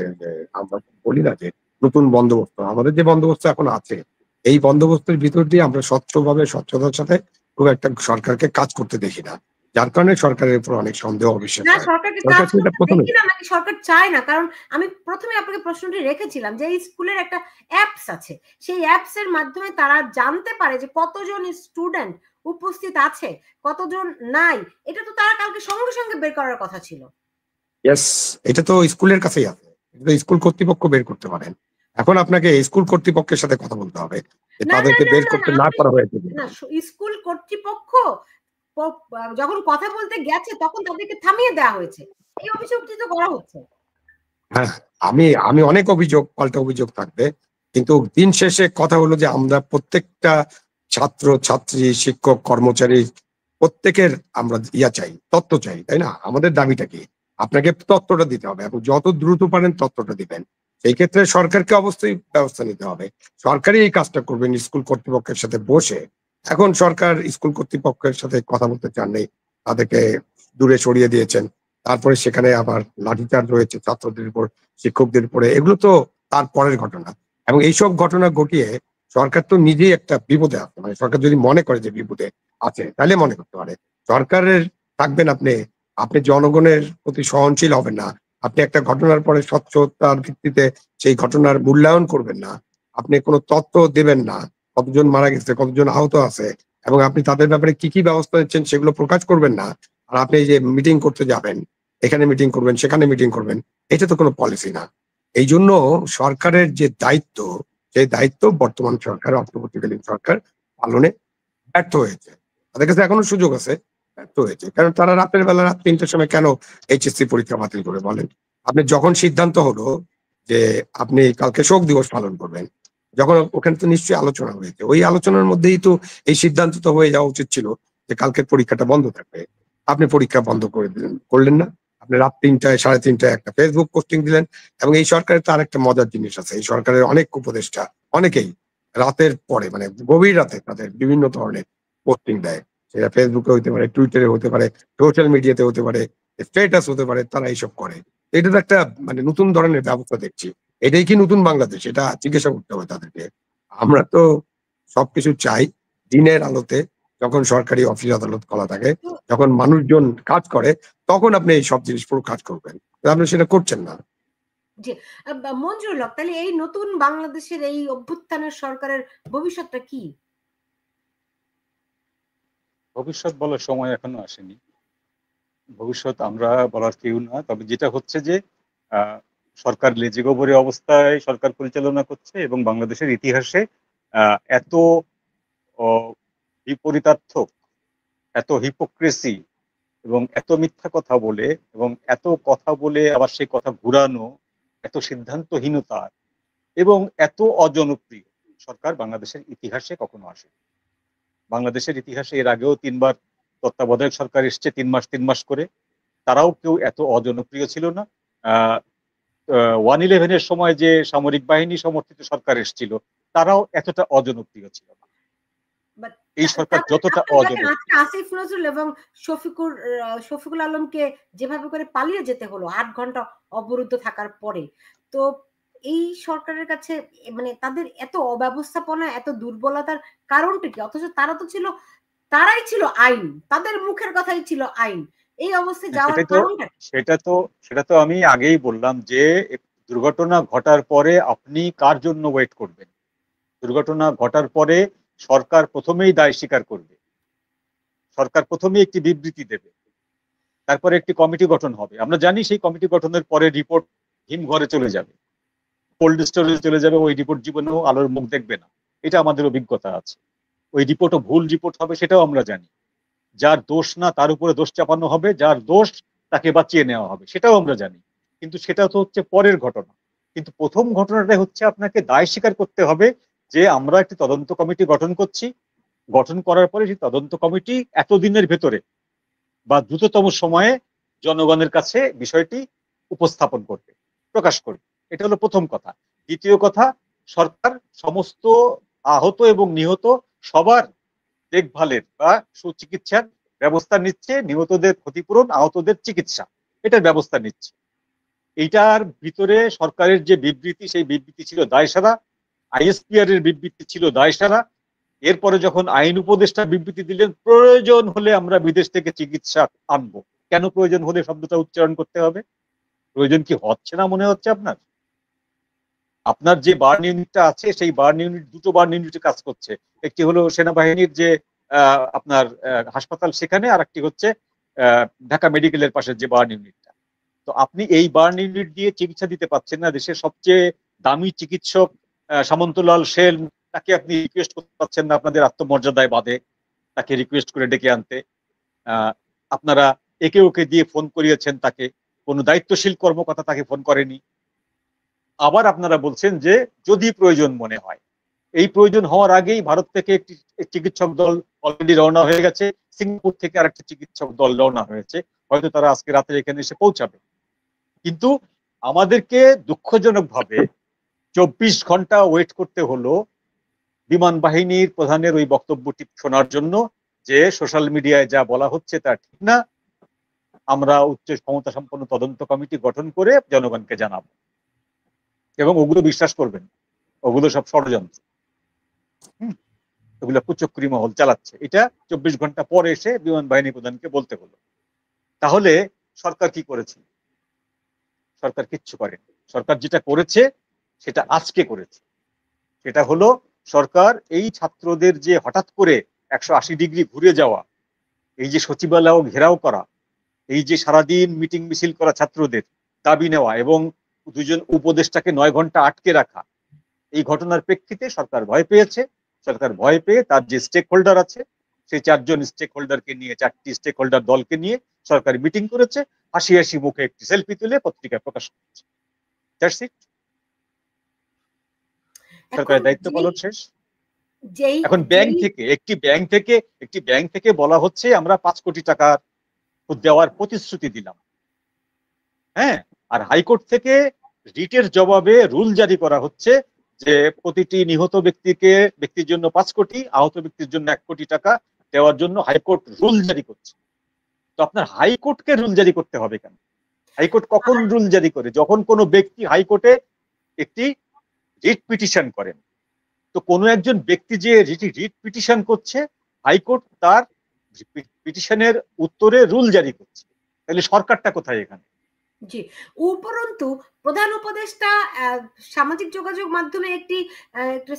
আমরা বলি না যে নতুন বন্দোবস্ত, আমাদের যে বন্দোবস্ত এখন আছে, এই বন্দোবস্তের ভিতর দিয়ে আমরা স্বচ্ছভাবে স্বচ্ছতার সাথে খুব একটা সরকারকে কাজ করতে দেখি না। যার কারণে সরকারের উপর অনেক সন্দেহ অবিশ্বাস না হয়। সরকারকে সরকার কাজ তো এটা করতে প্রথমে দেখি না নাকি সরকার চায় না? কারণ আমি প্রথমে আপনাকে প্রশ্নটি রেখেছিলাম যে এই স্কুলের একটা অ্যাপস আছে। সেই অ্যাপস এর মাধ্যমে তারা জানতে পারে যে কতজন স্টুডেন্ট উপস্থিত আছে, কতজন নাই। এটা তো তারা কালকে সঙ্গে সঙ্গে বের করার কথা ছিল। ইয়েস, এটা তো স্কুলের কাছেই আছে। এটা তো স্কুল কর্তৃপক্ষ বের করতে পারেন। এখন আপনাকে স্কুল কর্তৃপক্ষের সাথে কথা বলতে হবে যে না, না, তাদেরকে না, বের না, না, করতে না আপনি পারা হয়েছে না কিনা। স্কুল কর্তৃপক্ষ যখন কথা বলতে গেছে তখন তাদেরকে থামিয়ে দেওয়া হয়েছে। এই অভিযোগটি তো করা হচ্ছে। হ্যাঁ, আমি আমি অনেক অভিযোগ, পাল্টা অভিযোগ থাকবে। কিন্তু দিন শেষে কথা হলো যে আমরা প্রত্যেকটা ছাত্র, ছাত্রী, শিক্ষক, কর্মচারী প্রত্যেকের আমরা চাই, তথ্য চাই, তাই না? আমাদের দাবিটা কি? আপনাকে তথ্যটা দিতে হবে এবং যত দ্রুত পারেন তথ্যটা দিবেন। সেই ক্ষেত্রে সরকারকে অবশ্যই ব্যবস্থা নিতে হবে। সরকারই এই কাজটা করবেন স্কুল কর্তৃপক্ষের সাথে বসে। এখন সরকার স্কুল কর্তৃপক্ষের সাথে কথা বলতে চান নাই। তাদেরকে দূরে সরিয়ে দিয়েছেন। তারপরে সেখানে আবার লাঠিচার্জ হয়েছে ছাত্রদের উপর, শিক্ষকদের উপরে। এগুলো তো তার পরের ঘটনা। এবং এইসব ঘটনা ঘটিয়ে সরকার তো নিজেই একটা বিপদে আছে। মানে সরকার যদি মনে করে যে বিপদে আছে, তাহলে মনে করতে পারে। সরকারের থাকবেন আপনি, আপনি জনগণের প্রতি সহনশীল হবেন না। আপনি একটা ঘটনার পরে স্বচ্ছতার ভিত্তিতে সেই ঘটনার মূল্যায়ন করবেন না। আপনি কোনো তথ্য দেবেন না। কতজন মারা গেছে, কতজন আহত আছে এবং আপনি তাদের ব্যাপারে কি ব্যবস্থা নিচ্ছেন সেগুলো প্রকাশ করবেন না। আর আপনি এই যে মিটিং করতে যাবেন, এখানে মিটিং করবেন, সেখানে মিটিং করবেন। এটা তো কোনো পলিসি না। এইজন্য সরকারের যে দায়িত্ব, সেই দায়িত্ব বর্তমান সরকার, অন্তর্বর্তীকালীন সরকার পালনে ব্যর্থ হয়েছে। তাদের কাছে এখনো সুযোগ আছে, ব্যর্থ হয়েছে। কারণ তারা রাতের বেলা রাত ৩টার সময় কেন এইচএসসি পরীক্ষা বাতিল করে বলেন? আপনি যখন সিদ্ধান্ত হলো যে আপনি কালকে শোক দিবস পালন করবেন, যখন ওখানে তো নিশ্চয়ই আলোচনা হয়েছে। ওই আলোচনার মধ্যেই তো এই সিদ্ধান্ত তো হয়ে যাওয়া উচিত ছিল যে কালকের পরীক্ষাটা বন্ধ থাকবে। আপনি পরীক্ষা বন্ধ করে দিলেন, করলেন না। আপনি রাত ৩টায় ৩:৩০ একটা ফেসবুক পোস্টিং দিলেন এবং এই সরকারের তো আরেকটা মজার জিনিস আছে। এই সরকারের অনেক উপদেষ্টা, অনেকেই রাতের পরে মানে গভীর রাতে তাদের বিভিন্ন ধরনের পোস্টিং দেয়। সেটা ফেসবুকে হতে পারে, টুইটারে হতে পারে, সোশ্যাল মিডিয়াতে হতে পারে, স্ট্যাটাস হতে পারে, তারা এইসব করে। এটা তো একটা মানে নতুন ধরনের ব্যবস্থা দেখছি। এটাই কি নতুন বাংলাদেশ? এটা জিজ্ঞাসা করতে হবে তাদেরকে। আমরা তো সবকিছু চাই দিনের আলোতে, যখন সরকারি অফিস আদালত খোলা থাকে, তো যখন মানুষজন কাজ করে, তখন আপনি এই সব জিনিস পুরো কাজ করবেন। কিন্তু আপনি সেটা করছেন না। জি, মঞ্জুরুল হক, তাহলে এই নতুন বাংলাদেশের এই অভ্যুত্থানের সরকারের ভবিষ্যৎটা কি? ভবিষ্যৎ বলার সময় এখনো আসেনি। ভবিষ্যৎ আমরা বলার কেউ না। তবে যেটা হচ্ছে যে আহ, সরকার লেজে গোবরে অবস্থায় সরকার পরিচালনা করছে এবং বাংলাদেশের ইতিহাসে এত বিপরীতার্থক, এত হিপোক্রেসি এবং এত মিথ্যা কথা বলে এবং এত কথা বলে আবার সেই কথা ঘুরানো, এত সিদ্ধান্তহীনতা এবং এত অজনপ্রিয় সরকার বাংলাদেশের ইতিহাসে কখনো আসে। বাংলাদেশের ইতিহাসে এর আগেও 3বার তত্ত্বাবধায়ক সরকার এসছে 3 মাস করে, তারাও কেউ এত অজনপ্রিয় ছিল না। 1/11-এর সময় যে সামরিক বাহিনী সমর্থিত সরকার এসেছিল, তারাও এতটা অজনপ্রিয় ছিল না। বাট এই সরকার যতটা আপনি দেখেন অজনপ্রিয়, আজকে আসিফ নজরুল এবং শফিকুল আলমকে যেভাবে করে পালিয়ে যেতে হলো 8 ঘন্টা অবরুদ্ধ থাকার পরে, তো এই সরকারের কাছে মানে তাদের এত অব্যবস্থাপনা, এত দুর্বলতার কারণটা কি? অথচ তারাই ছিল আইন, তাদের মুখের কথাই ছিল আইন। এই অবস্থায় যাওয়ার সেটাই তো কারণটা কি? সেটা তো আমি আগেই বললাম যে দুর্ঘটনা ঘটার পরে আপনি কার জন্য ওয়েট করবেন? দুর্ঘটনা ঘটার পরে সরকার প্রথমেই দায় স্বীকার করবে, সরকার প্রথমেই একটি বিবৃতি দেবে, তারপরে একটি কমিটি গঠন হবে। আমরা জানি সেই কমিটি গঠনের পরে রিপোর্ট হিমঘরে চলে যাবে, কোল্ড স্টোরেজে চলে যাবে, ওই রিপোর্ট জীবনেও আলোর মুখ দেখবে না। এটা আমাদের অভিজ্ঞতা আছে। ওই রিপোর্টও ভুল রিপোর্ট হবে সেটাও আমরা জানি। যার দোষ না তার উপরে দোষ চাপানো হবে, যার দোষ তাকে বাঁচিয়ে নেওয়া হবে সেটাও আমরা জানি। কিন্তু সেটা তো হচ্ছে পরের ঘটনা। কিন্তু প্রথম ঘটনাটা হচ্ছে আপনাকে দায় স্বীকার করতে হবে যে আমরা একটি তদন্ত কমিটি গঠন করছি, গঠন করার পরে সেই তদন্ত কমিটি এতদিনের ভেতরে বা দ্রুততম সময়ে জনগণের কাছে বিষয়টি উপস্থাপন করবে, প্রকাশ করবে। এটা হলো প্রথম কথা। দ্বিতীয় কথা, সরকার সমস্ত আহত এবং নিহত সবার দেখভালের বা সুচিকিৎসার ব্যবস্থা নিচ্ছে, নিহতদের ক্ষতিপূরণ, আহতদের চিকিৎসা, এটার ব্যবস্থা নিচ্ছে। এইটার ভিতরে সরকারের যে বিবৃতি, সেই বিবৃতি ছিল দায়সারা, আইএসপিআর এর বিবৃতি ছিল দায়সারা। এরপরে যখন আইন উপদেষ্টা বিবৃতি দিলেন প্রয়োজন হলে আমরা বিদেশ থেকে চিকিৎসা আনবো, কেন প্রয়োজন হলে শব্দটা উচ্চারণ করতে হবে? প্রয়োজন কি হচ্ছে না মনে হচ্ছে আপনার? আপনার যে বার্ন ইউনিটটা আছে সেই বার্ন ইউনিট দুটো বার্ন ইউনিটে কাজ করছে। একটি হলো সেনাবাহিনীর যে আপনার হাসপাতাল সেখানে, আর একটি হচ্ছে ঢাকা মেডিকেলের পাশে যে বার্ন ইউনিটটা। তো আপনি এই বার্ন ইউনিট দিয়ে চিকিৎসা দিতে পারছেন না। দেশের সবচেয়ে দামি চিকিৎসক সামন্তলাল সেন, তাকে আপনি রিকোয়েস্ট করতে পারছেন না আপনাদের আত্মমর্যাদায় বাদে তাকে রিকোয়েস্ট করে ডেকে আনতে। আপনারা একে ওকে দিয়ে ফোন করিয়েছেন তাকে, কোনো দায়িত্বশীল কর্মকর্তা তাকে ফোন করেনি। আবার আপনারা বলছেন যে যদি প্রয়োজন মনে হয়, এই প্রয়োজন হওয়ার আগেই ভারত থেকে একটি চিকিৎসক দল অলরেডি রওনা হয়ে গেছে, সিঙ্গাপুর থেকে আরেকটি চিকিৎসক দল রওনা হয়েছে, হয়তো তারা আজকে রাতে এখানে এসে পৌঁছাবে। কিন্তু আমাদেরকে দুঃখজনকভাবে 24 ঘন্টা ওয়েট করতে হলো বিমান বাহিনীর প্রধানের ওই বক্তব্যটি শোনার জন্য যে সোশ্যাল মিডিয়ায় যা বলা হচ্ছে তা ঠিক না, আমরা উচ্চ ক্ষমতা সম্পন্ন তদন্ত কমিটি গঠন করে জনগণকে জানাবো। এবং ওগুলো বিশ্বাস করবেন, ওগুলো সব ষড়যন্ত্র, ওগুলো কুচক্রী মহল চালাচ্ছে। এটা 24 ঘন্টা পরে এসে বিমান বাহিনী প্রধানকে বলতে হলো। তাহলে সরকার কি করেছে? সরকার কিচ্ছু করেনি। সরকার যেটা করেছে সেটা আজকে করেছে। সেটা হলো সরকার এই ছাত্রদের যে হঠাৎ করে 180 ডিগ্রি ঘুরে যাওয়া, এই যে সচিবালয় ঘেরাও করা, এই যে সারাদিন মিটিং মিছিল করা ছাত্রদের দাবি নেওয়া এবং দুজন উপদেষ্টাকে 9 ঘন্টা আটকে রাখা, এই ঘটনার প্রেক্ষিতে সরকার ভয় পেয়েছে। সরকার ভয় পেয়ে তার যে স্টেক হোল্ডার আছে সেই 4 জন স্টেক হোল্ডারকে নিয়ে, 4টি স্টেক হোল্ডার দলকে নিয়ে সরকার মিটিং করেছে, হাসি হাসি মুখে একটি সেলফি তুলে পত্রিকায় প্রকাশ করেছে। That's it. সরকারের দায়িত্ব পালন শেষ। এখন একটি ব্যাংক থেকে বলা হচ্ছে আমরা 5 কোটি টাকা দেওয়ার প্রতিশ্রুতি দিলাম। হ্যাঁ, আর হাইকোর্ট থেকে রিটের জবাবে রুল জারি করা হচ্ছে যে প্রতিটি নিহত ব্যক্তির জন্য 5 কোটি, আহত ব্যক্তির জন্য 1 কোটি টাকা দেওয়ার জন্য হাইকোর্ট রুল জারি করছে। তো আপনার হাইকোর্টকে রুল জারি করতে হবে কেন? হাইকোর্ট কখন রুল জারি করে? যখন কোনো ব্যক্তি হাইকোর্টে একটি রিট পিটিশন করেন। তো কোনো একজন ব্যক্তি যে রিট পিটিশন করছে, হাইকোর্ট তার পিটিশনের উত্তরে রুল জারি করছে। তাহলে সরকারটা কোথায় এখানে? জি, উপরন্তু প্রধান উপদেষ্টা সামাজিক যোগাযোগ মাধ্যমে একটি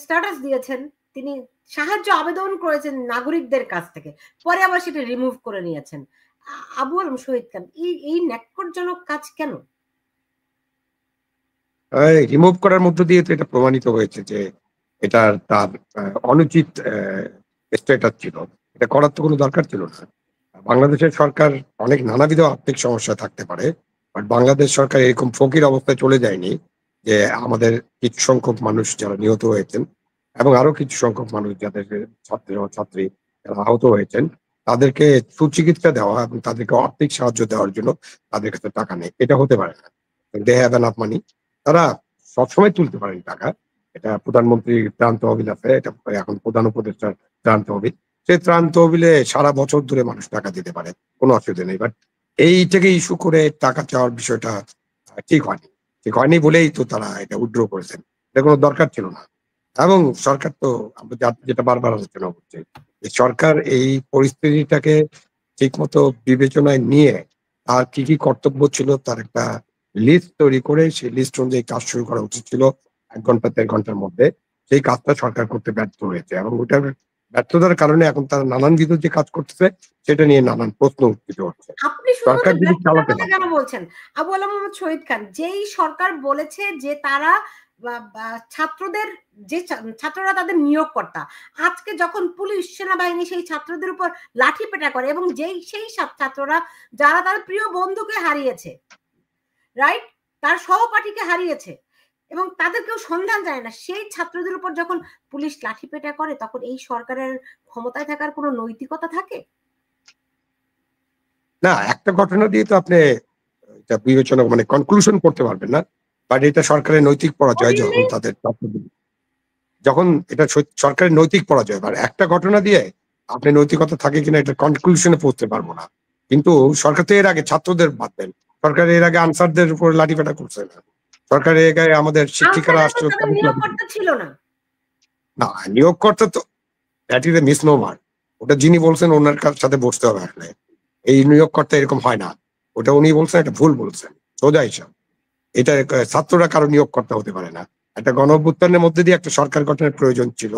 স্ট্যাটাস দিয়েছেন, তিনি সাহায্য আবেদন করেছেন নাগরিকদের কাছ থেকে, পরে আবার সেটা রিমুভ করে নিয়েছেন। আবু আলম শহীদ খান, এই ন্যাক্কারজনক কাজ কেন? রিমুভ করার মধ্য দিয়ে তো এটা প্রমাণিত হয়েছে যে এটা তার অনুচিত স্ট্যাটাস ছিল। এটা করার তো কোনো দরকার ছিল না। বাংলাদেশের সরকার অনেক নানাবিধ আর্থিক সমস্যা থাকতে পারে, বাট বাংলাদেশ সরকার এরকম ফকির অবস্থায় চলে যায়নি যে আমাদের কিছু সংখ্যক মানুষ যারা নিহত হয়েছেন এবং আরো কিছু সংখ্যক মানুষ যাদের ছাত্র ছাত্রী যারা আহত হয়েছেন তাদেরকে সুচিকিৎসা দেওয়া এবং তাদেরকে আর্থিক সাহায্য দেওয়ার জন্য তাদের কাছে টাকা নেই, এটা হতে পারে না। দে হ্যাভ এনাফ মানি, তারা সবসময় তুলতে পারেন টাকা। এটা প্রধানমন্ত্রীর ত্রাণ তহবিল আছে, এটা এখন প্রধান উপদেষ্টার ত্রাণ তহবিল, সেই ত্রাণ তহবিলে সারা বছর ধরে মানুষ টাকা দিতে পারে, কোনো অসুবিধা নেই। বাট এইটাকে ইস্যু করে টাকা চাওয়ার বিষয়টা ঠিক হয়নি বলেই তো তারা এটা উইথড্র করেছেন। এটা কোনো দরকার ছিল না। এবং সরকার তো আমরা যেটা বারবার আলোচনা করছি, সরকার এই পরিস্থিতিটাকে ঠিক মতো বিবেচনায় নিয়ে তার কি কি কর্তব্য ছিল তার একটা লিস্ট তৈরি করে সেই লিস্ট অনুযায়ী কাজ শুরু করা উচিত ছিল 1 ঘন্টা 1.5 ঘন্টার মধ্যে। সেই কাজটা সরকার করতে ব্যর্থ হয়েছে এবং ওটার ব্যর্থতার কারণে এখন তারা নানানবিধ যে কাজ করতেছে সেটা নিয়ে নানান প্রশ্ন উত্থিত হচ্ছে। আপনি সরকার যদি চালাতে কেন বলছেন আবু আলম মোহাম্মদ শহীদ খান? যেই সরকার বলেছে যে তারা ছাত্রদের যে ছাত্ররা তাদের নিয়োগকর্তা, আজকে যখন পুলিশ সেনাবাহিনী সেই ছাত্রদের উপর লাঠি পেটা করে এবং সেই ছাত্ররা যারা তার প্রিয় বন্ধুকে হারিয়েছে, রাইট, তার সহপাঠীকে হারিয়েছে এবং তাদের কেউ সন্ধান যায় না, সেই ছাত্রদের উপর যখন পুলিশ লাঠি পেটা করে, তখন এই সরকারের ক্ষমতায় থাকার কোনো নৈতিকতা থাকে না? একটা ঘটনা দিয়ে তো আপনি এটা বিবেচনা মানে কনক্লুশন করতে পারবেন না, বাট এটা সরকারের নৈতিক পরাজয় যখন তাদের যখন এটা সরকারের নৈতিক পরাজয়। আর একটা ঘটনা দিয়ে আপনি নৈতিকতা থাকে কিনা এটা কনক্লুশনে পৌঁছতে পারবো না। কিন্তু সরকার তো এর আগে ছাত্রদের বাঁধবেন, সরকার এর আগে আনসারদের উপর লাঠিপেটা করছে না, সরকার এর আগে আমাদের শিক্ষিকারা আসছে ছিল না। না, নিয়োগকর্তা তো দ্যাট ইজ এ মিসনোমার। ওটা যিনি বলছেন ওনার সাথে বসতে হবে আসলে। এই নিয়োগকর্তা এরকম হয় না, ওটা উনি বলছেন, এটা ভুল বলছেন সোজা হিসাব। এটা ছাত্ররা কারো নিয়োগকর্তা হতে পারে না। একটা গণঅভ্যুত্থানের মধ্যে দিয়ে একটা সরকার গঠনের প্রয়োজন ছিল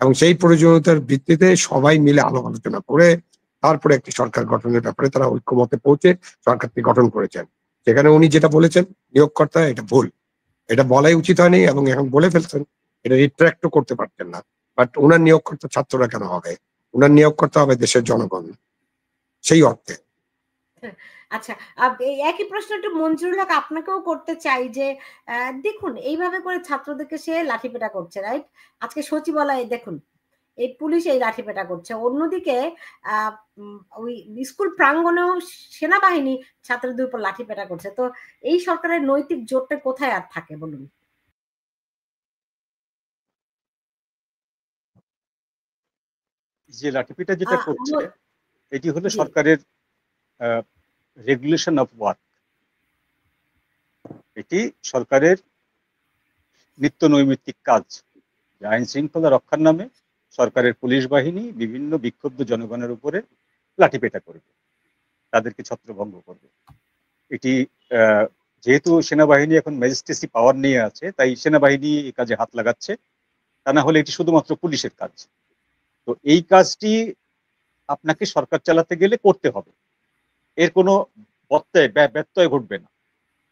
এবং সেই প্রয়োজনীয়তার ভিত্তিতে সবাই মিলে আলোচনা করে তারপরে একটি সরকার গঠনের ব্যাপারে তারা ঐক্যমতে পৌঁছে সরকারটি গঠন করেছেন। সেখানে উনি যেটা বলেছেন নিয়োগকর্তা, এটা ভুল, এটা বলাই উচিত হয়নি এবং এখন বলে ফেলছেন, এটা রিট্রাক্টও করতে পারতেন না। বাট ওনার নিয়োগকর্তা ছাত্ররা কেন হবে? ওনার নিয়োগকর্তা হবে দেশের জনগণ সেই অর্থে। আচ্ছা, এই একই প্রশ্ন একটু মঞ্জুরুল হক আপনাকেও করতে চাই যে দেখুন এইভাবে করে ছাত্রদেরকে সে লাঠিপেটা করছে, রাইট? আজকে সচিবালয়ে দেখুন এই পুলিশ এই লাঠিপেটা করছে, অন্যদিকে ওই স্কুল প্রাঙ্গণেও সেনাবাহিনী ছাত্রদের উপর লাঠিপেটা করছে। তো এই সরকারের নৈতিক জোরটা কোথায় আর থাকে বলুন? যে লাঠিপেটা যেটা করছে এটি হলো সরকারের রেগুলেশন অফ ওয়ার্ক। এটি সরকারের নিত্য নৈমিত্তিক কাজ। আইন শৃঙ্খলা রক্ষার নামে সরকারের পুলিশ বাহিনী বিভিন্ন বিক্ষুব্ধ জনগণের উপরে লাঠিপেটা করবে, তাদেরকে ছত্রভঙ্গ করবে। এটি যেহেতু সেনাবাহিনী এখন ম্যাজিস্ট্রেসি পাওয়ার নিয়ে আছে, তাই সেনাবাহিনী এই কাজে হাত লাগাচ্ছে, তা না হলে এটি শুধুমাত্র পুলিশের কাজ। তো এই কাজটি আপনাকে সরকার চালাতে গেলে করতে হবে, এর কোনো ব্যত্যয় ঘটবে না,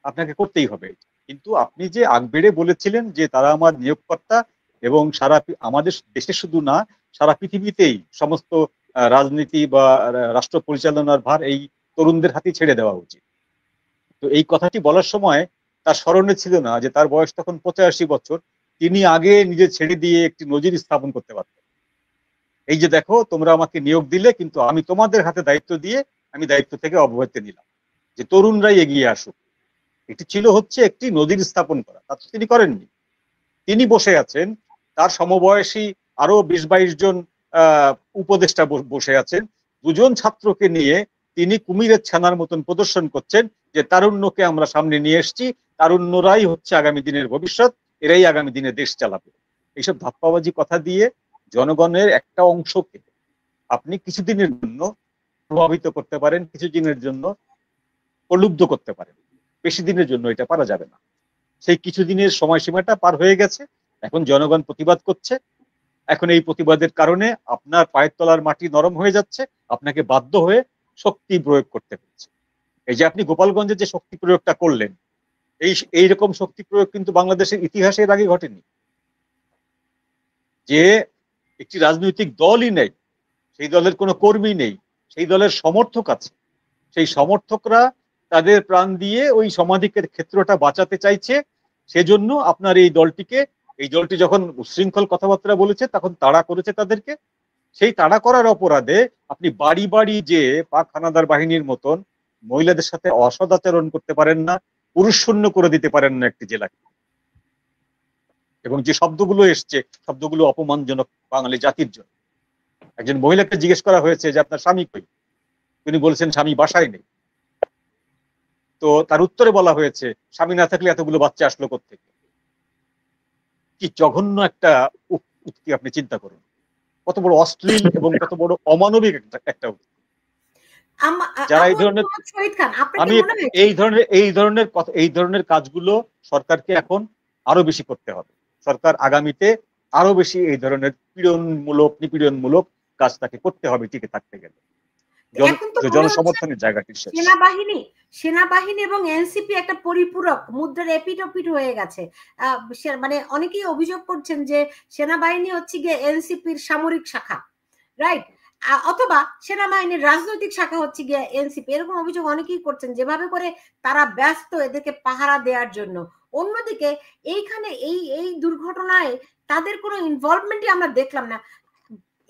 আপনাকে করতেই হবে। কিন্তু আপনি যে আগ বেড়ে বলেছিলেন যে তারা আমার নিয়োগকর্তা এবং সারা আমাদের দেশে শুধু না সারা পৃথিবীতেই সমস্ত রাজনীতি বা রাষ্ট্র পরিচালনার ভার এই তরুণদের হাতে ছেড়ে দেওয়া উচিত, তো এই কথাটি বলার সময় তার স্মরণে ছিল না যে তার বয়স তখন 85 বছর, তিনি আগে নিজে ছেড়ে দিয়ে একটি নজির স্থাপন করতে পারতেন। এই যে দেখো তোমরা আমাকে নিয়োগ দিলে, কিন্তু আমি তোমাদের হাতে দায়িত্ব দিয়ে আমি দায়িত্ব থেকে অব্যাহতি নিলাম, যে তরুণরাই এগিয়ে আসুক। এটি ছিল হচ্ছে একটি নজির স্থাপন করা, তা তিনি করেননি। তিনি বসে আছেন, তার সমবয়সী আরো 20-22 জন উপদেষ্টা বসে আছেন, দুজন ছাত্রকে নিয়ে তিনি কুমিরের ছানার মতন প্রদর্শন করছেন যে তারুণ্যকে আমরা সামনে নিয়ে এসেছি, তারুণ্যরাই হচ্ছে আগামী দিনের ভবিষ্যৎ, এরাই আগামী দিনে দেশ চালাবে। এইসব ধাপ্পাবাজি কথা দিয়ে জনগণের একটা অংশকে আপনি কিছুদিনের জন্য প্রভাবিত করতে পারেন, কিছুদিনের জন্য প্রলুব্ধ করতে পারেন, বেশি দিনের জন্য এটা পারা যাবে না। সেই কিছুদিনের সময়সীমাটা পার হয়ে গেছে, এখন জনগণ প্রতিবাদ করছে। এখন এই প্রতিবাদের কারণে আপনার পায়ের তলার মাটি নরম হয়ে যাচ্ছে, আপনাকে বাধ্য হয়ে শক্তি প্রয়োগ করতে হচ্ছে। এই যে আপনি গোপালগঞ্জে যে শক্তি প্রয়োগটা করলেন, এইরকম শক্তি প্রয়োগ কিন্তু বাংলাদেশের ইতিহাসের আগে ঘটেনি। যে একটি রাজনৈতিক দলই নেই, সেই দলের কোনো কর্মী নেই, সেই দলের সমর্থক আছে, সেই সমর্থকরা তাদের প্রাণ দিয়ে ওই সমাধিকের ক্ষেত্রটা বাঁচাতে চাইছে। সেজন্য আপনার এই দলটি যখন উচ্ছৃঙ্খল কথাবার্তা বলেছে তখন তাড়া করেছে তাদেরকে। সেই তাড়া করার অপরাধে আপনি বাড়ি বাড়ি যে পাক হানাদার বাহিনীর মতন মহিলাদের সাথে অসদাচরণ করতে পারেন না, পুরুষ শূন্য করে দিতে পারেন না একটি জেলাকে। এবং যে শব্দগুলো এসছে শব্দগুলো অপমানজনক বাঙালি জাতির জন্য। একজন মহিলাকে জিজ্ঞেস করা হয়েছে যে আপনার স্বামী কই, তিনি বলেছেন স্বামী বাসায় নেই। তো তার উত্তরে বলা হয়েছে স্বামী না থাকলে এতগুলো বাচ্চা আসলো কোত্থেকে। কি জঘন্য একটা উক্তি, আপনি চিন্তা করুন, কত বড় অশ্লীল এবং কত বড় অমানবিক একটা উক্তি। যারা এই ধরনের, আমি এই ধরনের কাজগুলো সরকারকে এখন আরো বেশি করতে হবে। সরকার আগামীতে আরো বেশি এই ধরনের নিপীড়নমূলক কাজ তাকে করতে হবে টিকে থাকতে গেলে। এখন তো জনসমর্থনের জায়গাটি শেষ। সেনাবাহিনী এবং এনসিপি একটা পরিপূরক মুদ্রার এপিট হয়ে গেছে। মানে অনেকেই অভিযোগ করছেন যে সেনাবাহিনী হচ্ছে গিয়ে এনসিপির সামরিক শাখা, রাইট, অথবা সেনাবাহিনীর রাজনৈতিক শাখা হচ্ছে গিয়ে এনসিপি, এরকম অভিযোগ অনেকেই করছেন, যেভাবে করে তারা ব্যস্ত এদেরকে পাহারা দেওয়ার জন্য। অন্যদিকে এইখানে এই দুর্ঘটনায় তাদের কোনো ইনভলভমেন্টই আমরা দেখলাম না।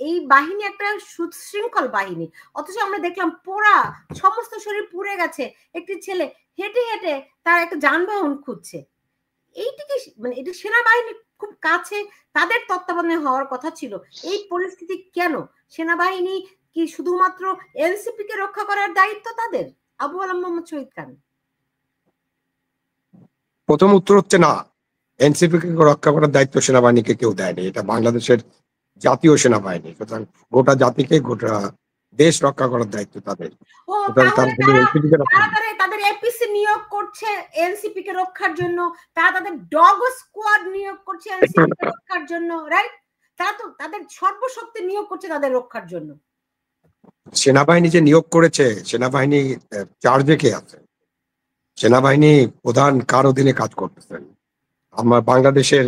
এই বাহিনী একটা সুশৃঙ্খল বাহিনী, অথচ আমরা দেখলাম পোড়া সমস্ত শরীর পুড়ে গেছে, একটি ছেলে হেঁটে হেঁটে তার একটা যানবাহন খুঁজছে। এইটিকে মানে এটা সেনাবাহিনী খুব কাছে তাদের তত্ত্বাবধানে হওয়ার কথা ছিল। এই পরিস্থিতি কেন? সেনাবাহিনী কি শুধুমাত্র এনসিপি কে রক্ষা করার দায়িত্ব তাদের? আবু আলম মোহাম্মদ শহীদ খান। প্রথম উত্তর হচ্ছে না, এনসিপি কে রক্ষা করার দায়িত্ব সেনাবাহিনীকে কেউ দেয়নি, এটা বাংলাদেশের জাতীয় সেনাবাহিনী, সুতরাং গোটা জাতিকে গোটা দেশ রক্ষা করার দায়িত্ব তাদের। তাদের এপিসি নিয়োগ করছে এনসিপি কে রক্ষার জন্য, তারা তাদের ডগ স্কোয়াড নিয়োগ করছে এনসিপি কে রক্ষার জন্য, রাইট? তারা তো তাদের সর্বশক্তি নিয়োগ করছে তাদের রক্ষার জন্য। সেনাবাহিনী যে নিয়োগ করেছে, সেনাবাহিনী চার্জে কে আছে? সেনাবাহিনী প্রধান কার অধীনে কাজ করতেছেন? আমার বাংলাদেশের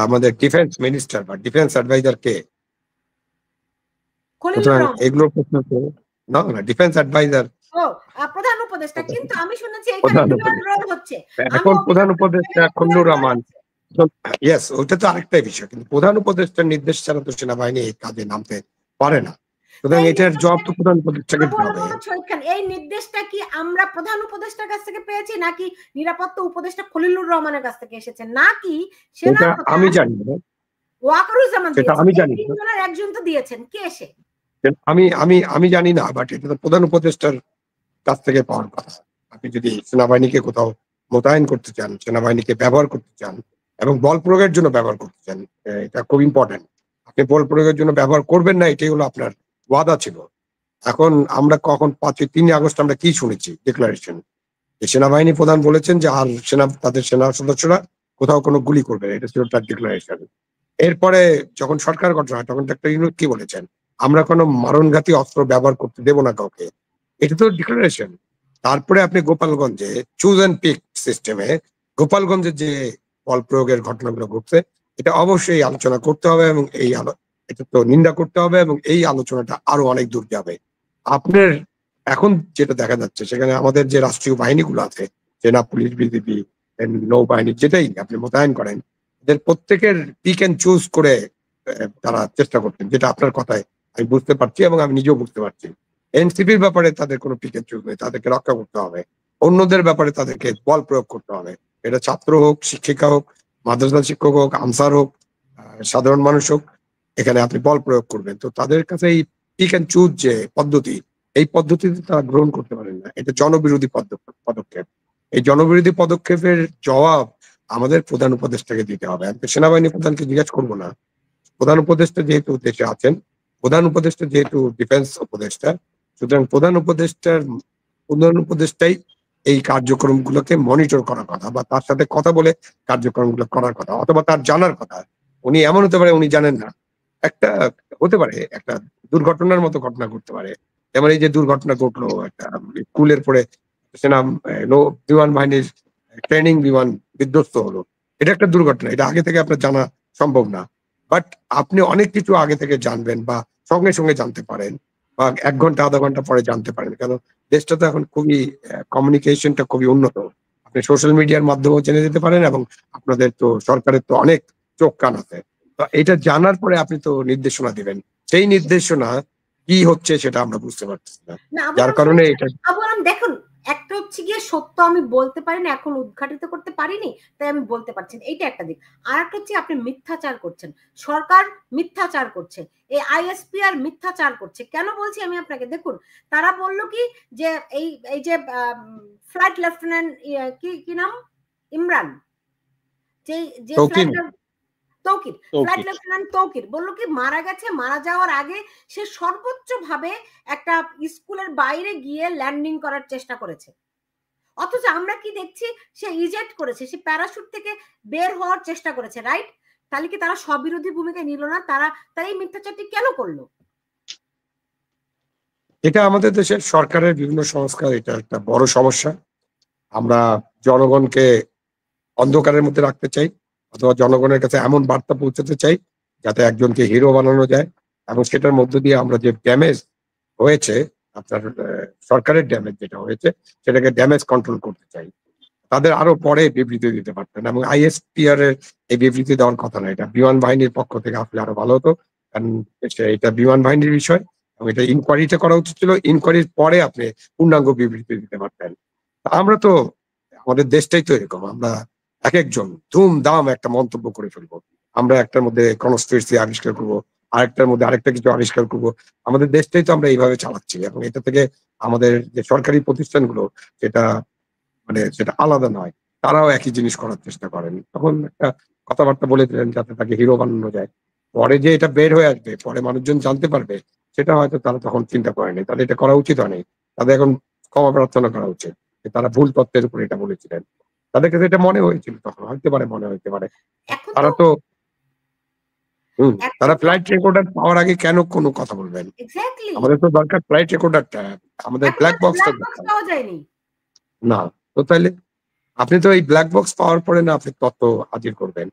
আমাদের ডিফেন্স মিনিস্টার বা ডিফেন্স অ্যাডভাইজার কে? এগুলো না, ডিফেন্স অ্যাডভাইজার প্রধান উপদেষ্টা। কিন্তু আমি শুনেছি এখানে রোল হচ্ছে এখন প্রধান উপদেষ্টা খন্দুর রহমান। ইয়েস, ওটা তো আরেকটাই বিষয়, কিন্তু প্রধান উপদেষ্টার নির্দেশ ছাড়া তো সেনাবাহিনী এই কাজে নামতে পারে না, সুতরাং এটার জবাব তো প্রধান উপদেষ্টাকে দিতে হবে। এই নির্দেশটা কি আমরা প্রধান উপদেষ্টার কাছ থেকে পেয়েছি, নাকি নিরাপত্তা উপদেষ্টা খলিলুর রহমানের কাছ থেকে এসেছে, নাকি সেটা আমি জানি না। ওয়াকারুজ্জামান সেটা আমি জানি না, তিনজনের একজন তো দিয়েছেন, কে এসে? আমি জানি না, বাট এটা তো প্রধান উপদেষ্টার কাছ থেকে পাওয়ার কথা। আপনি যদি সেনাবাহিনীকে কোথাও মোতায়েন করতে চান, সেনাবাহিনীকে ব্যবহার করতে চান এবং বল প্রয়োগের জন্য ব্যবহার করতে চান, এটা খুব ইম্পর্টেন্ট। আপনি বল প্রয়োগের জন্য ব্যবহার করবেন না, এটাই হলো আপনার ওয়াদা ছিল। এখন আমরা কখন 3 আগস্ট আমরা কি শুনেছি? ডিক্লারেশন, সেনাবাহিনী প্রধান বলেছেন যে আর তাদের সেনা সদস্যরা কোথাও কোনো গুলি করবে না, এটা ছিল তার ডিক্লারেশন। এরপরে যখন সরকার গঠন হয় তখন ডক্টর ইউনূস কি বলেছেন? আমরা কোনো মারণঘাতী অস্ত্র ব্যবহার করতে দেব না কাউকে, এটা তো ডিক্লারেশন। তারপরে আপনি গোপালগঞ্জে চুজ অ্যান্ড পিক সিস্টেমে গোপালগঞ্জের যে বল প্রয়োগের ঘটনাগুলো ঘটছে, এটা অবশ্যই আলোচনা করতে হবে এবং এটা তো নিন্দা করতে হবে এবং এই আলোচনাটা আরো অনেক দূর যাবে। আপনার এখন যেটা দেখা যাচ্ছে, সেখানে আমাদের যে রাষ্ট্রীয় বাহিনীগুলো আছে, সেনা, পুলিশ, বিজিবি, নৌবাহিনী, যেটাই আপনি মোতায়েন করেন, এদের প্রত্যেকের পিক অ্যান্ড চুজ করে তারা চেষ্টা করতেন, যেটা আপনার কথায় আমি বুঝতে পারছি এবং আমি নিজেও বুঝতে পারছি। এনসিপির ব্যাপারে তাদের কোনো পিক অ্যান্ড চুজ নেই, তাদেরকে রক্ষা করতে হবে। অন্যদের ব্যাপারে তাদেরকে বল প্রয়োগ করতে হবে, এটা ছাত্র হোক, শিক্ষিকা হোক, মাদ্রাসা শিক্ষক হোক, আনসার হোক, সাধারণ মানুষ হোক, এখানে আপনি বল প্রয়োগ করবেন। তো তাদের কাছে এই পিক অ্যান্ড চুজ যে পদ্ধতি, এই পদ্ধতিতে তারা গ্রহণ করতে পারেন না, এটা জনবিরোধী পদক্ষেপ। এই জনবিরোধী পদক্ষেপের জবাব আমাদের প্রধান উপদেষ্টাকে দিতে হবে। আমি সেনাবাহিনী প্রধানকে জিজ্ঞাসা করবো না, প্রধান উপদেষ্টা যেহেতু দেশে আছেন, প্রধান উপদেষ্টা যেহেতু ডিফেন্স উপদেষ্টা, সুতরাং প্রধান উপদেষ্টাই এই কার্যক্রমগুলোকে মনিটর করার কথা বা তার সাথে কথা বলে কার্যক্রমগুলো করার কথা, অথবা তার জানার কথা। উনি এমন হতে পারে উনি জানেন না, একটা হতে পারে একটা দুর্ঘটনার মতো ঘটনা ঘটতে পারে। যেমন এই যে দুর্ঘটনা ঘটলো একটা স্কুলের পরে সেনা বিমান বাহিনীর ট্রেনিং বিমান বিধ্বস্ত হলো, এটা একটা দুর্ঘটনা, এটা আগে থেকে আপনার জানা সম্ভব না। বাট আপনি অনেক কিছু আগে থেকে জানবেন বা সঙ্গে সঙ্গে জানতে পারেন বা 1 ঘন্টা আধা ঘন্টা পরে জানতে পারেন, কারণ দেশটা তো এখন খুবই কমিউনিকেশনটা খুবই উন্নত। আপনি সোশ্যাল মিডিয়ার মাধ্যমেও জেনে যেতে পারেন এবং আপনাদের তো সরকারের তো অনেক চোখ কান আছে, তো এটা জানার পরে আপনি তো নির্দেশনা দিবেন। সেই নির্দেশনা কি হচ্ছে সেটা আমরা বুঝতে পারছি না, যার কারণে এটা দেখুন, একটা হচ্ছে গিয়ে সত্য আমি বলতে পারি না, এখন উদ্ঘাটিত করতে পারিনি, তাই আমি বলতে পারছি না, এইটা একটা দিক। আর একটা হচ্ছে আপনি মিথ্যাচার করছেন, সরকার মিথ্যাচার করছে, এই আইএসপিআর মিথ্যাচার করছে। কেন বলছি আমি আপনাকে, দেখুন তারা বললো কি যে এই যে ফ্লাইট লেফটেন্যান্ট কি নাম, ইমরান, যে ফ্লাইট লেফটেন্যান্ট তৌকির বললো কি মারা গেছে, মারা যাওয়ার আগে সে সর্বোচ্চ ভাবে একটা স্কুলের বাইরে গিয়ে ল্যান্ডিং করার চেষ্টা করেছে, অথচ আমরা কি দেখছি সে ইজেক্ট করেছে, সে প্যারাশুট থেকে বের হওয়ার চেষ্টা করেছে, রাইট? তাহলে কি তারা স্ববিরোধী ভূমিকা নিল না? তারা এই মিথ্যাচারটি কেন করলো? এটা আমাদের দেশের সরকারের বিভিন্ন সংস্কার, এটা একটা বড় সমস্যা। আমরা জনগণকে অন্ধকারের মধ্যে রাখতে চাই, অথবা জনগণের কাছে এমন বার্তা পৌঁছাতে চাই যাতে একজনকে হিরো বানানো যায়, এবং সেটার মধ্য দিয়ে আমরা যে ড্যামেজ হয়েছে, আপনার সরকারের ড্যামেজ যেটা হয়েছে, সেটাকে ড্যামেজ কন্ট্রোল করতে চাই। তাদের আরো পরে বিবৃতি দিতে পারতেন, এবং আইএসপিআর এর এই বিবৃতি দেওয়ার কথা না, এটা বিমান বাহিনীর পক্ষ থেকে আসলে আরো ভালো হতো। কারণ এটা বিমান বাহিনীর বিষয়, এবং এটা ইনকোয়ারিটা করা উচিত ছিল। ইনকোয়ারির পরে আপনি পূর্ণাঙ্গ বিবৃতি দিতে পারতেন। আমরা তো, আমাদের দেশটাই তো এরকম, আমরা এক একজন ধুমধাম একটা মন্তব্য করে ফেলবো। আমরা একটার মধ্যে কনস্পিরেসি আবিষ্কার করবো, আরেকটার মধ্যে আরেকটা কিছু আবিষ্কার করবো। আমাদের দেশটাই তো আমরা এইভাবে চালাচ্ছি, এবং এটা থেকে আমাদের যে সরকারি প্রতিষ্ঠানগুলো, সেটা মানে সেটা আলাদা নয়, তারাও একই জিনিস করার চেষ্টা করেন। তখন একটা কথাবার্তা বলে দিলেন যাতে তাকে হিরো বানানো যায়। পরে যে এটা বের হয়ে আসবে, পরে মানুষজন জানতে পারবে, সেটা হয়তো তারা তখন চিন্তা করেনি। তাদের এটা করা উচিত হয়নি। তাদের এখন ক্ষমা প্রার্থনা করা উচিত যে তারা ভুল তথ্যের উপর এটা বলেছিলেন। তাদের কাছে এটা মনে হয়েছিল, তখন হইতে পারে, মনে হইতে পারে। এখন তারা তো তো তারা এখন তো ফ্লাইট রেকর্ডার পাওয়ার আগে কেন কোনো কথা বলবেন? এক্স্যাক্টলি আমাদের তো দরকার ফ্লাইট রেকর্ডারটা, আমাদের এখন ব্ল্যাক তো বক্সটা ব্ল্যাক বক্স দরকার। পাওয়া যায়নি। না, তো তাইলে আপনি তো এই ব্ল্যাক বক্স পাওয়ার পরে না আপনি তথ্য হাজির করবেন।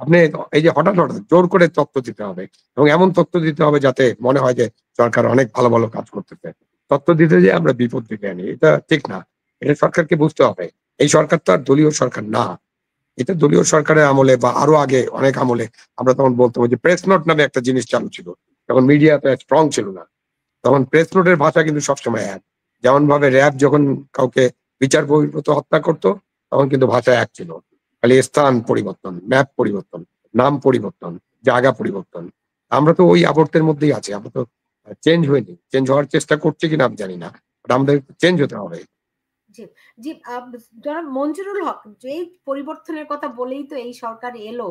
আপনি এই যে হঠাৎ জোর করে তথ্য দিতে হবে, এবং এমন তথ্য দিতে হবে যাতে মনে হয় যে সরকার অনেক ভালো ভালো কাজ করতেছে। তথ্য দিতে যেয়ে আমরা বিপদ ডেকে আনি, এটা ঠিক না। এটা সরকারকে বুঝতে হবে। এই সরকার তো আর দলীয় সরকার না। এটা দলীয় সরকারের আমলে বা আরো আগে অনেক আমলে আমরা তখন বলতাম যে প্রেস নোট নামে একটা জিনিস চালু ছিল। তখন মিডিয়া তো স্ট্রং ছিল না। তখন প্রেস নোটের ভাষা কিন্তু সবসময় এক। যেমন ভাবে র‍্যাব যখন কাউকে বিচার বহির্ভূত হত্যা করত, তখন কিন্তু ভাষা এক ছিল। খালি স্থান পরিবর্তন, ম্যাপ পরিবর্তন, নাম পরিবর্তন, জায়গা পরিবর্তন। আমরা তো ওই আবর্তের মধ্যেই আছি। আমরা তো চেঞ্জ হইনি। চেঞ্জ হওয়ার চেষ্টা করছি কিনা আমি জানি না। বাট আমাদের চেঞ্জ হতে হবে। জি, জি, জনাব মঞ্জুরুল হক, যে এই পরিবর্তনের কথা বলেই তো এই সরকার এলো,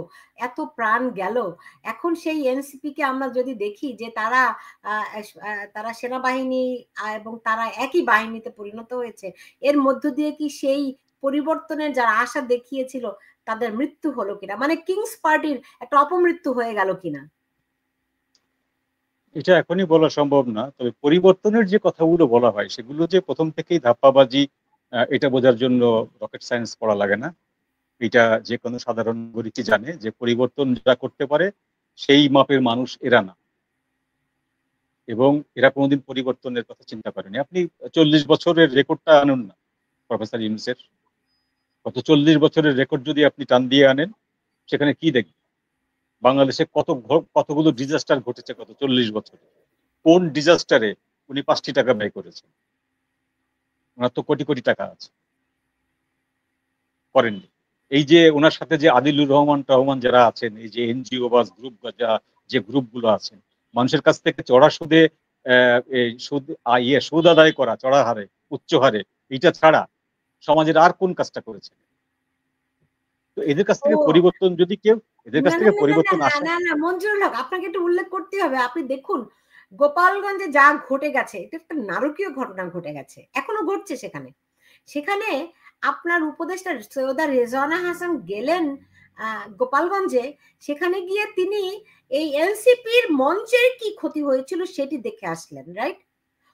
এত প্রাণ গেল। এখন সেই এনসিপি কে আমরা যদি দেখি যে তারা তারা সেনাবাহিনী এবং তারা একই বাহিনীতে পরিণত হয়েছে, এর মধ্য দিয়ে কি সেই পরিবর্তনের যারা আশা দেখিয়েছিল তাদের মৃত্যু হলো কিনা, মানে কিংস পার্টির একটা অপমৃত্যু হয়ে গেল কিনা? এটা এখনই বলা সম্ভব না, তবে পরিবর্তনের যে কথাগুলো বলা হয় সেগুলো যে প্রথম থেকেই ধাপ্পাবাজি, এটা বোঝার জন্য রকেট সায়েন্স পড়া লাগে না। এটা যে কোনো সাধারণ নাগরিকই জানে যে পরিবর্তন যারা করতে পারে সেই মাপের মানুষ এরা না, এবং এরা কোনোদিন পরিবর্তনের কথা চিন্তা করেনি। আপনি 40 বছরের রেকর্ডটা আনুন না প্রফেসর ইউনূসের, গত 40 বছরের রেকর্ড যদি আপনি টান দিয়ে আনেন, সেখানে কি দেখবেন? বাংলাদেশে কতগুলো ডিজাস্টার ঘটেছে গত 40 বছরে। কোন ডিজাস্টারে উনি 5টি টাকা ব্যয় করেছেন? ওনার তো কোটি কোটি টাকা আছে, করেননি। এই যে ওনার সাথে যে আদিলুর রহমান যারা আছেন, এই যে এনজিও বা গ্রুপ, যে গ্রুপগুলো আছেন, মানুষের কাছ থেকে চড়া সুদে এই সুদ আদায় করা, চড়া হারে, উচ্চ হারে, এইটা ছাড়া সমাজের আর কোন কাজটা করেছে? তো এদের কাছ থেকে ও পরিবর্তন যদি কেউ, এদের কাছ না, না, থেকে না, না, পরিবর্তন না, আসে। না, না, মঞ্জুরুল হক, আপনাকে একটু উল্লেখ করতে হবে। আপনি দেখুন গোপালগঞ্জে যা ঘটে গেছে, এটা একটা নারকীয় ঘটনা ঘটে গেছে, এখনো ঘটছে সেখানে। সেখানে আপনার উপদেষ্টা সৈয়দা রেজওয়ানা হাসান গেলেন গোপালগঞ্জে, সেখানে গিয়ে তিনি এই এনসিপির মঞ্চের কি ক্ষতি হয়েছিল সেটি দেখে আসলেন, রাইট?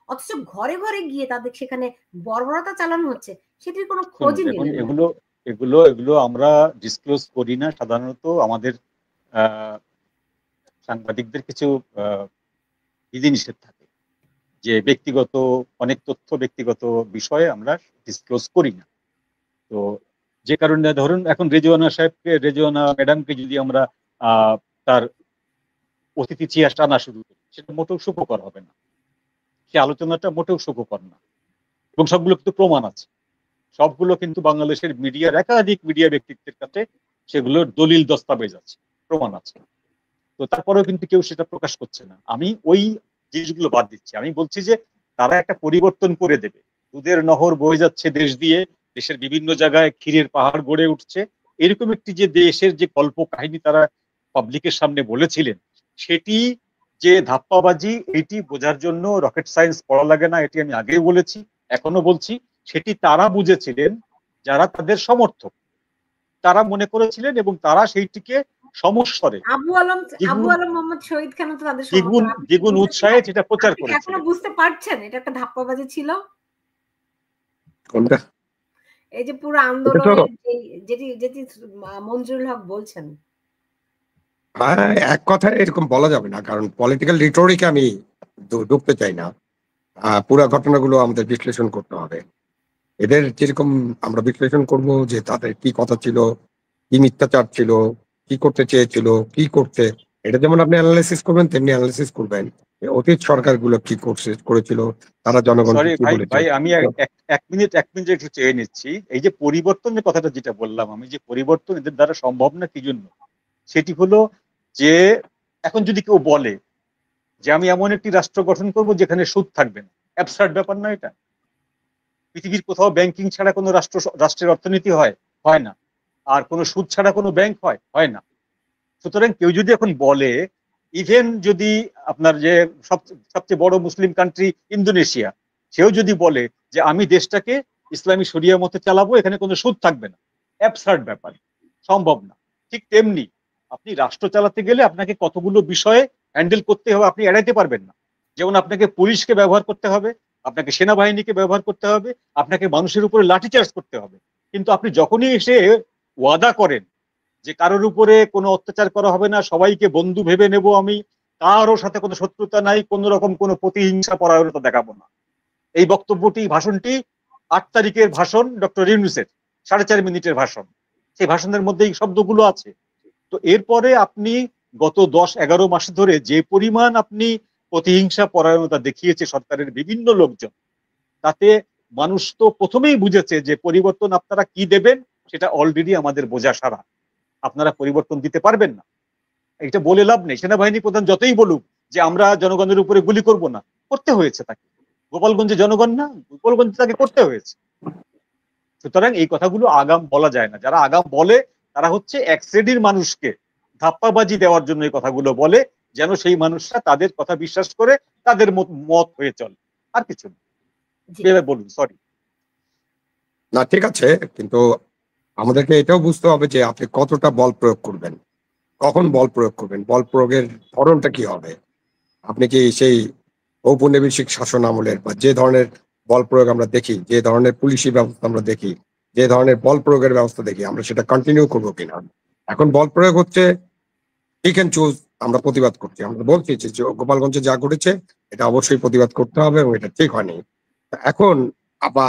অথচ ঘরে ঘরে গিয়ে তাদের সেখানে বর্বরতা চালানো হচ্ছে, সেটির কোনো খোঁজই দেখুন, নিলেন না। এগুলো এগুলো এগুলো আমরা ডিসক্লোজ করি না সাধারণত। আমাদের সাংবাদিকদের কিছু বিধিনিষেধ থাকে যে ব্যক্তিগত অনেক তথ্য, ব্যক্তিগত বিষয়ে আমরা ডিসক্লোজ করি না। তো যে কারণে ধরুন এখন রেজওয়ানা ম্যাডামকে যদি আমরা তার অতিথি চেয়ার টানা শুরু করি, সেটা মোটেও সুখকর হবে না। সে আলোচনাটা মোটেও সুখকর না, এবং সবগুলো কিন্তু প্রমাণ আছে। সবগুলো কিন্তু বাংলাদেশের মিডিয়ার একাধিক মিডিয়া ব্যক্তিত্বের কাছে সেগুলোর দলিল দস্তাবেজ আছে, প্রমাণ আছে। তো তারপরেও কিন্তু কেউ সেটা প্রকাশ করছে না। আমি ওই জিনিসগুলো বাদ দিচ্ছি। আমি বলছি যে তারা একটা পরিবর্তন করে দেবে। দুধের নহর বয়ে যাচ্ছে দেশ দিয়ে, দেশের বিভিন্ন জায়গায় ক্ষীরের পাহাড় গড়ে উঠছে, এরকম একটি যে দেশের যে কল্প কাহিনী তারা পাবলিকের সামনে বলেছিলেন, সেটি যে ধাপ্পাবাজি, এটি বোঝার জন্য রকেট সায়েন্স পড়া লাগে না। এটি আমি আগেও বলেছি, এখনো বলছি। সেটি তারা বুঝেছিলেন যারা তাদের সমর্থক, তারা মনে করেছিলেন, এবং তারা সেইটিকে সমস্বরে আবু আলম মোহাম্মদ শহীদ খান তো তাদের দ্বিগুণ উৎসাহে যেটা প্রচার করেছে। এখনো বুঝতে পারছেন এটা একটা ধাপ্পাবাজি ছিল? কোনটা? এই যে পুরো আন্দোলনের যেটি যেটি মঞ্জুরুল হক বলছেন। হ্যাঁ, এক কথায় এরকম বলা যাবে না, কারণ পলিটিক্যাল রিটোরিকে আমি ঢুকতে চাই না। পুরো ঘটনাগুলো আমাদের বিশ্লেষণ করতে হবে। এদের যেরকম আমরা বিশ্লেষণ করব যে তাদের কি কথা ছিল, কি মিথ্যাচার ছিল, কি করতে চেয়েছিল, কি করছে, এটা যেমন আপনি অ্যানালাইসিস করবেন তেমনি অ্যানালাইসিস করবেন অতীত সরকারগুলো কি করেছিল, তারা জনগণকে কি বলেছে। ভাই আমি এক মিনিট একটু চেয়ে নিচ্ছি। এই যে পরিবর্তনের কথাটা যেটা বললাম আমি, যে পরিবর্তন এদের দ্বারা সম্ভব না কি জন্য, সেটি হলো যে এখন যদি কেউ বলে যে আমি এমন একটি রাষ্ট্র গঠন করব যেখানে সুদ থাকবে না, অ্যাবসার্ড ব্যাপার না এটা? পৃথিবীর কোথাও ব্যাংকিং ছাড়া কোনো রাষ্ট্রের অর্থনীতি হয় না, আর কোনো সুদ ছাড়া কোনো ব্যাংক হয় না। সুতরাং কেউ যদি এখন বলে, ইভেন যদি আপনার যে সবচেয়ে বড় মুসলিম কান্ট্রি ইন্দোনেশিয়া, সেও যদি বলে যে আমি দেশটাকে ইসলামী শরিয়া মতে চালাবো, এখানে কোনো সুদ থাকবে না, অ্যাবসার্ড ব্যাপার, সম্ভব না। ঠিক তেমনি আপনি রাষ্ট্র চালাতে গেলে আপনাকে কতগুলো বিষয়ে হ্যান্ডেল করতে হবে, আপনি এড়াইতে পারবেন না। যেমন আপনাকে পুলিশকে ব্যবহার করতে হবে, আপনাকে সেনাবাহিনীকে ব্যবহার করতে হবে, আপনাকে মানুষের উপরে লাঠিচার্জ করতে হবে। কিন্তু আপনি যখনই এসে ওয়াদা করেন যে কারোর উপরে কোনো অত্যাচার করা হবে না, সবাইকে বন্ধু ভেবে নেব আমি, কারোর সাথে কোনো শত্রুতা নাই, কোনো রকম কোনো প্রতিহিংসা পরায়ণতা দেখাবো না, এই বক্তব্যটি, ভাষণটি 8 তারিখের ভাষণ ডক্টর ইউনূসের 4.5 মিনিটের ভাষণ। সেই ভাষণের মধ্যে এই শব্দগুলো আছে। তো এরপরে আপনি গত 10-11 মাস ধরে যে পরিমাণ আপনি প্রতিহিংসা পরায়ণতা দেখিয়েছে সরকারের বিভিন্ন লোকজন, তাতে মানুষ তো প্রথমেই বুঝেছে যে পরিবর্তন আপনারা কি দেবেন সেটা অলরেডি আমাদের বোঝা সারা। আপনারা পরিবর্তন দিতে পারবেন না, এটা বলে লাভ নেই। সেনাবাহিনী প্রধান যতই বলুক যে আমরা জনগণের উপরে গুলি করব না, করতে হয়েছে তাকে। গোপালগঞ্জে জনগণ না, গোপালগঞ্জে তাকে করতে হয়েছে। সুতরাং এই কথাগুলো আগাম বলা যায় না। যারা আগাম বলে তারা হচ্ছে এক শ্রেণীর মানুষকে ধাপ্পাবাজি দেওয়ার জন্য এই কথাগুলো বলে, যেন সেই মানুষরা তাদের কথা বিশ্বাস করে তাদের মত হয়ে চলে, আর কিছু না। বলুন, সরি। না, ঠিক আছে, কিন্তু আমাদেরকে এটাও বুঝতে হবে যে আপনি কতটা বল প্রয়োগ করবেন, কখন বল প্রয়োগ করবেন, বল প্রয়োগের ধরনটা কি হবে। আপনি কি সেই ঔপনিবেশিক শাসন আমলের বা যে ধরনের বল প্রয়োগ আমরা দেখি, যে ধরনের পুলিশি ব্যবস্থা আমরা দেখি, যে ধরনের বল প্রয়োগের ব্যবস্থা দেখি, আমরা সেটা কন্টিনিউ করবো কিনা। এখন বল প্রয়োগ হচ্ছে পিক এন্ড চুজ, আমরা প্রতিবাদ করছি, আমরা বলছি যে গোপালগঞ্জে যা ঘটেছে এটা অবশ্যই প্রতিবাদ করতে হবে এবং এটা ঠিক হয়নি। এখন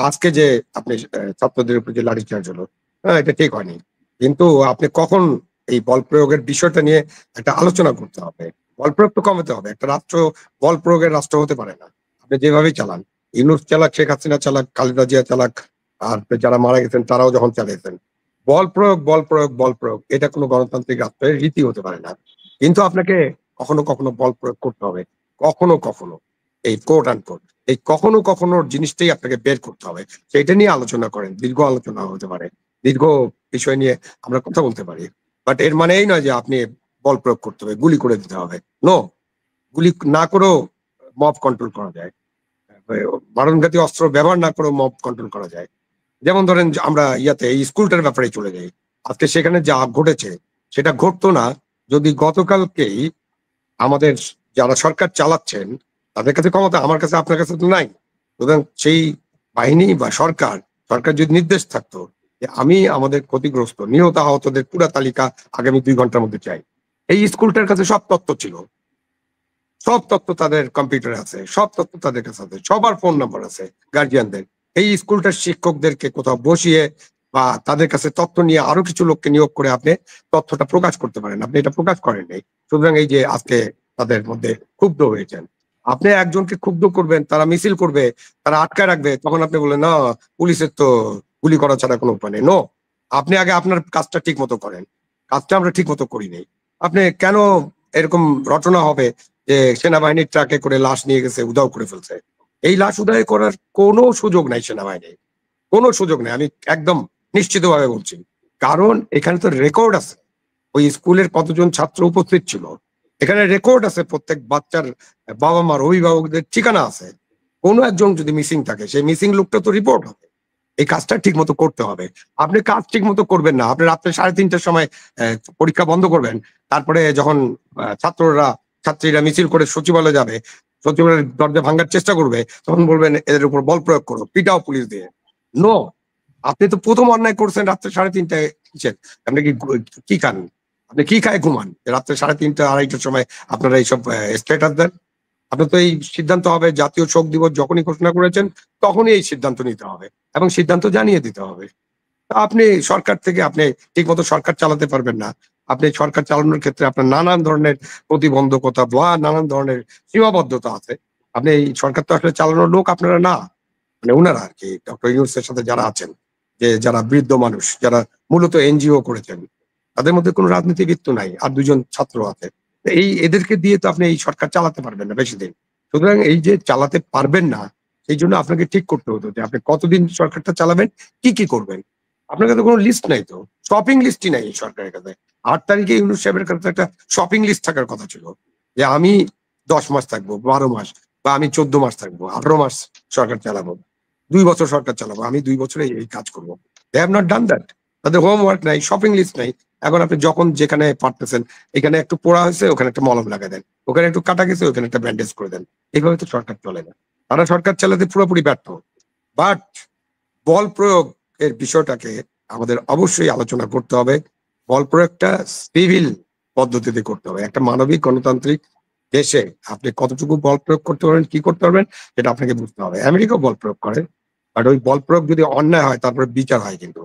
আজকে যে আপনি ছাত্রদের উপর যে লাঠিচার্জ হলো, হ্যাঁ, এটা ঠিক হয়নি, কিন্তু আপনি কখন এই বল প্রয়োগের বিষয়টা নিয়ে একটা আলোচনা করতে হবে। বল প্রয়োগ তো কমাতে হবে। একটা রাষ্ট্র বল প্রয়োগের রাষ্ট্র হতে পারে না। আপনি যেভাবেই চালান, ইউনূস চালাক, শেখ হাসিনা চালাক, খালেদা জিয়া চালাক, আর যারা মারা গেছেন তারাও যখন চালিয়েছেন, বল প্রয়োগ বল প্রয়োগ বল প্রয়োগ, এটা কোনো গণতান্ত্রিক রাষ্ট্রের রীতি হতে পারে না। কিন্তু আপনাকে কখনো কখনো বল প্রয়োগ করতে হবে, কখনো কখনো এই কোট অ্যান্ড কোট, এই কখনো কখনো জিনিসটাই আপনাকে বের করতে হবে। সেটা নিয়ে আলোচনা করেন, দীর্ঘ আলোচনা হতে পারে, দীর্ঘ বিষয় নিয়ে আমরা কথা বলতে পারি। বাট এর মানে এই নয় যে আপনি বল প্রয়োগ করতে হবে, গুলি করে দিতে হবে। নো, গুলি না করেও মব কন্ট্রোল করা যায়, মারণঘাতী অস্ত্র ব্যবহার না করেও মব কন্ট্রোল করা যায়। যেমন ধরেন আমরা এই স্কুলটার ব্যাপারে চলে যাই। আজকে সেখানে যা ঘটেছে সেটা ঘটতো না যদি গতকালকেই আমাদের যারা সরকার চালাচ্ছেন তাদের কাছে ক্ষমতা, আমার কাছে আপনার কাছে তো নাই। সুতরাং সেই বাহিনী বা সরকার যদি নির্দেশ থাকতো যে আমি আমাদের ক্ষতিগ্রস্ত নিহত আহতদের পুরা তালিকা আগামী 2 ঘন্টার মধ্যে চাই, এই স্কুলটার কাছে সব তথ্য ছিল, সব তথ্য তাদের কম্পিউটারে আছে, সব তথ্য তাদের কাছে আছে, সবার ফোন নাম্বার আছে গার্জিয়ানদের। এই স্কুলটার শিক্ষকদেরকে কোথাও বসিয়ে বা তাদের কাছে তথ্য নিয়ে আরো কিছু লোককে নিয়োগ করে আপনি তথ্যটা প্রকাশ করতে পারেন, আপনি এটা প্রকাশ করেন নাই। সুতরাং এই যে আজকে তাদের মধ্যে ক্ষুব্ধ হয়েছেন, আপনি একজনকে ক্ষুব্ধ করবেন, তারা মিছিল করবে, তারা আটকায় রাখবে, তখন আপনি বললেন না পুলিশের তো গুলি করা ছাড়া কোনো উপায় নেই। নো, আপনি আগে আপনার কাজটা ঠিক মতো করেন। কাজটা আমরা ঠিক মতো করি নাই। আপনি কেন এরকম রটনা হবে যে সেনাবাহিনীর ট্রাকে করে লাশ নিয়ে গেছে, উধাও করে ফেলছে? এই লাশ উদয় করার কোনো সুযোগ নাই সেনাবাহিনীর, কোনো সুযোগ নেই, আমি একদম নিশ্চিত ভাবে বলছি। কারণ এখানে তো রেকর্ড আছে, ওই স্কুলের কতজন ছাত্র উপস্থিত ছিল, এখানে রেকর্ড আছে, প্রত্যেক বাচ্চার বাবা মার অভিভাবকদের ঠিকানা আছে। কোনো একজন যদি মিসিং থাকে সেই মিসিং লোকটা তো রিপোর্ট হবে, এই কাজটা ঠিক মতো করতে হবে। আপনি কাজ ঠিক মতো করবেন না, আপনি রাত্রে 3:30টার সময় পরীক্ষা বন্ধ করবেন, তারপরে যখন ছাত্রীরা মিছিল করে সচিবালয়ে যাবে, সচিবালয়ের দরজা ভাঙার চেষ্টা করবে, তখন বলবেন এদের উপর বল প্রয়োগ করো, পিটাও পুলিশ দিয়ে। নো, আপনি তো প্রথম অন্যায় করছেন রাত্রে 3:30টায়। আপনি কি খান, আপনি কি খায় ঘুমান রাত্রে 3:30 2:30টার সময় আপনারা এইসব স্ট্যাটাস দেন? আপনার তো এই সিদ্ধান্ত হবে, জাতীয় শোক দিবস যখনই ঘোষণা করেছেন তখনই এই সিদ্ধান্ত নিতে হবে এবং সিদ্ধান্ত জানিয়ে দিতে হবে। আপনি সরকার থেকে আপনি ঠিক মতো সরকার চালাতে পারবেন না। আপনি সরকার চালানোর ক্ষেত্রে আপনার নানান ধরনের প্রতিবন্ধকতা বা নানান ধরনের সীমাবদ্ধতা আছে। আপনি এই সরকার তো আসলে চালানোর লোক আপনারা না, মানে উনারা আর কি ডক্টর ইউনূসের সাথে যারা আছেন, যে যারা বৃদ্ধ মানুষ, যারা মূলত এনজিও করেছেন, তাদের মধ্যে কোনো রাজনীতিবিদ তো নাই, আর 2জন ছাত্র আছে। এদেরকে দিয়ে তো আপনি এই সরকার চালাতে পারবেন না বেশি দিন। সুতরাং এই যে চালাতে পারবেন না, সেই জন্য আপনাকে ঠিক করতে হতো যে আপনি কতদিন সরকারটা চালাবেন, কি কি করবেন। আপনার কাছে কোনো লিস্ট নাই, তো শপিং লিস্টই নাই এই সরকারের কাছে। 8 তারিখে ইউনূস সাহেবের কাছে একটা শপিং লিস্ট থাকার কথা ছিল, যে আমি 10 মাস থাকবো, 12 মাস, বা আমি 14 মাস থাকবো, 18 মাস সরকার চালাবো, 2 বছর সরকার চালাবো, আমি 2 বছরে এই কাজ করবো। They have not done that. তাদের হোমওয়ার্ক নাই, শপিং লিস্ট নাই। এখন আপনি যখন যেখানে পারতেছেন, এখানে একটু পোড়া হয়েছে ওখানে একটা মলম লাগাই দেন, ওখানে একটু কাটা গেছে ওখানে একটা ব্যান্ডেজ করে দেন। এইভাবে তো সরকার চলে না। তারা সরকার চালাতে পুরোপুরি ব্যর্থ। বাট বল প্রয়োগ এর বিষয়টাকে আমাদের অবশ্যই আলোচনা করতে হবে। বল প্রয়োগটা সিভিল পদ্ধতিতে করতে হবে। একটা মানবিক গণতান্ত্রিক দেশে আপনি কতটুকু বল প্রয়োগ করতে পারবেন, কি করতে পারবেন, সেটা আপনাকে বুঝতে হবে। আমেরিকাও বল প্রয়োগ করে, বাট ওই বল প্রয়োগ যদি অন্যায় হয় তারপরে বিচার হয় কিন্তু,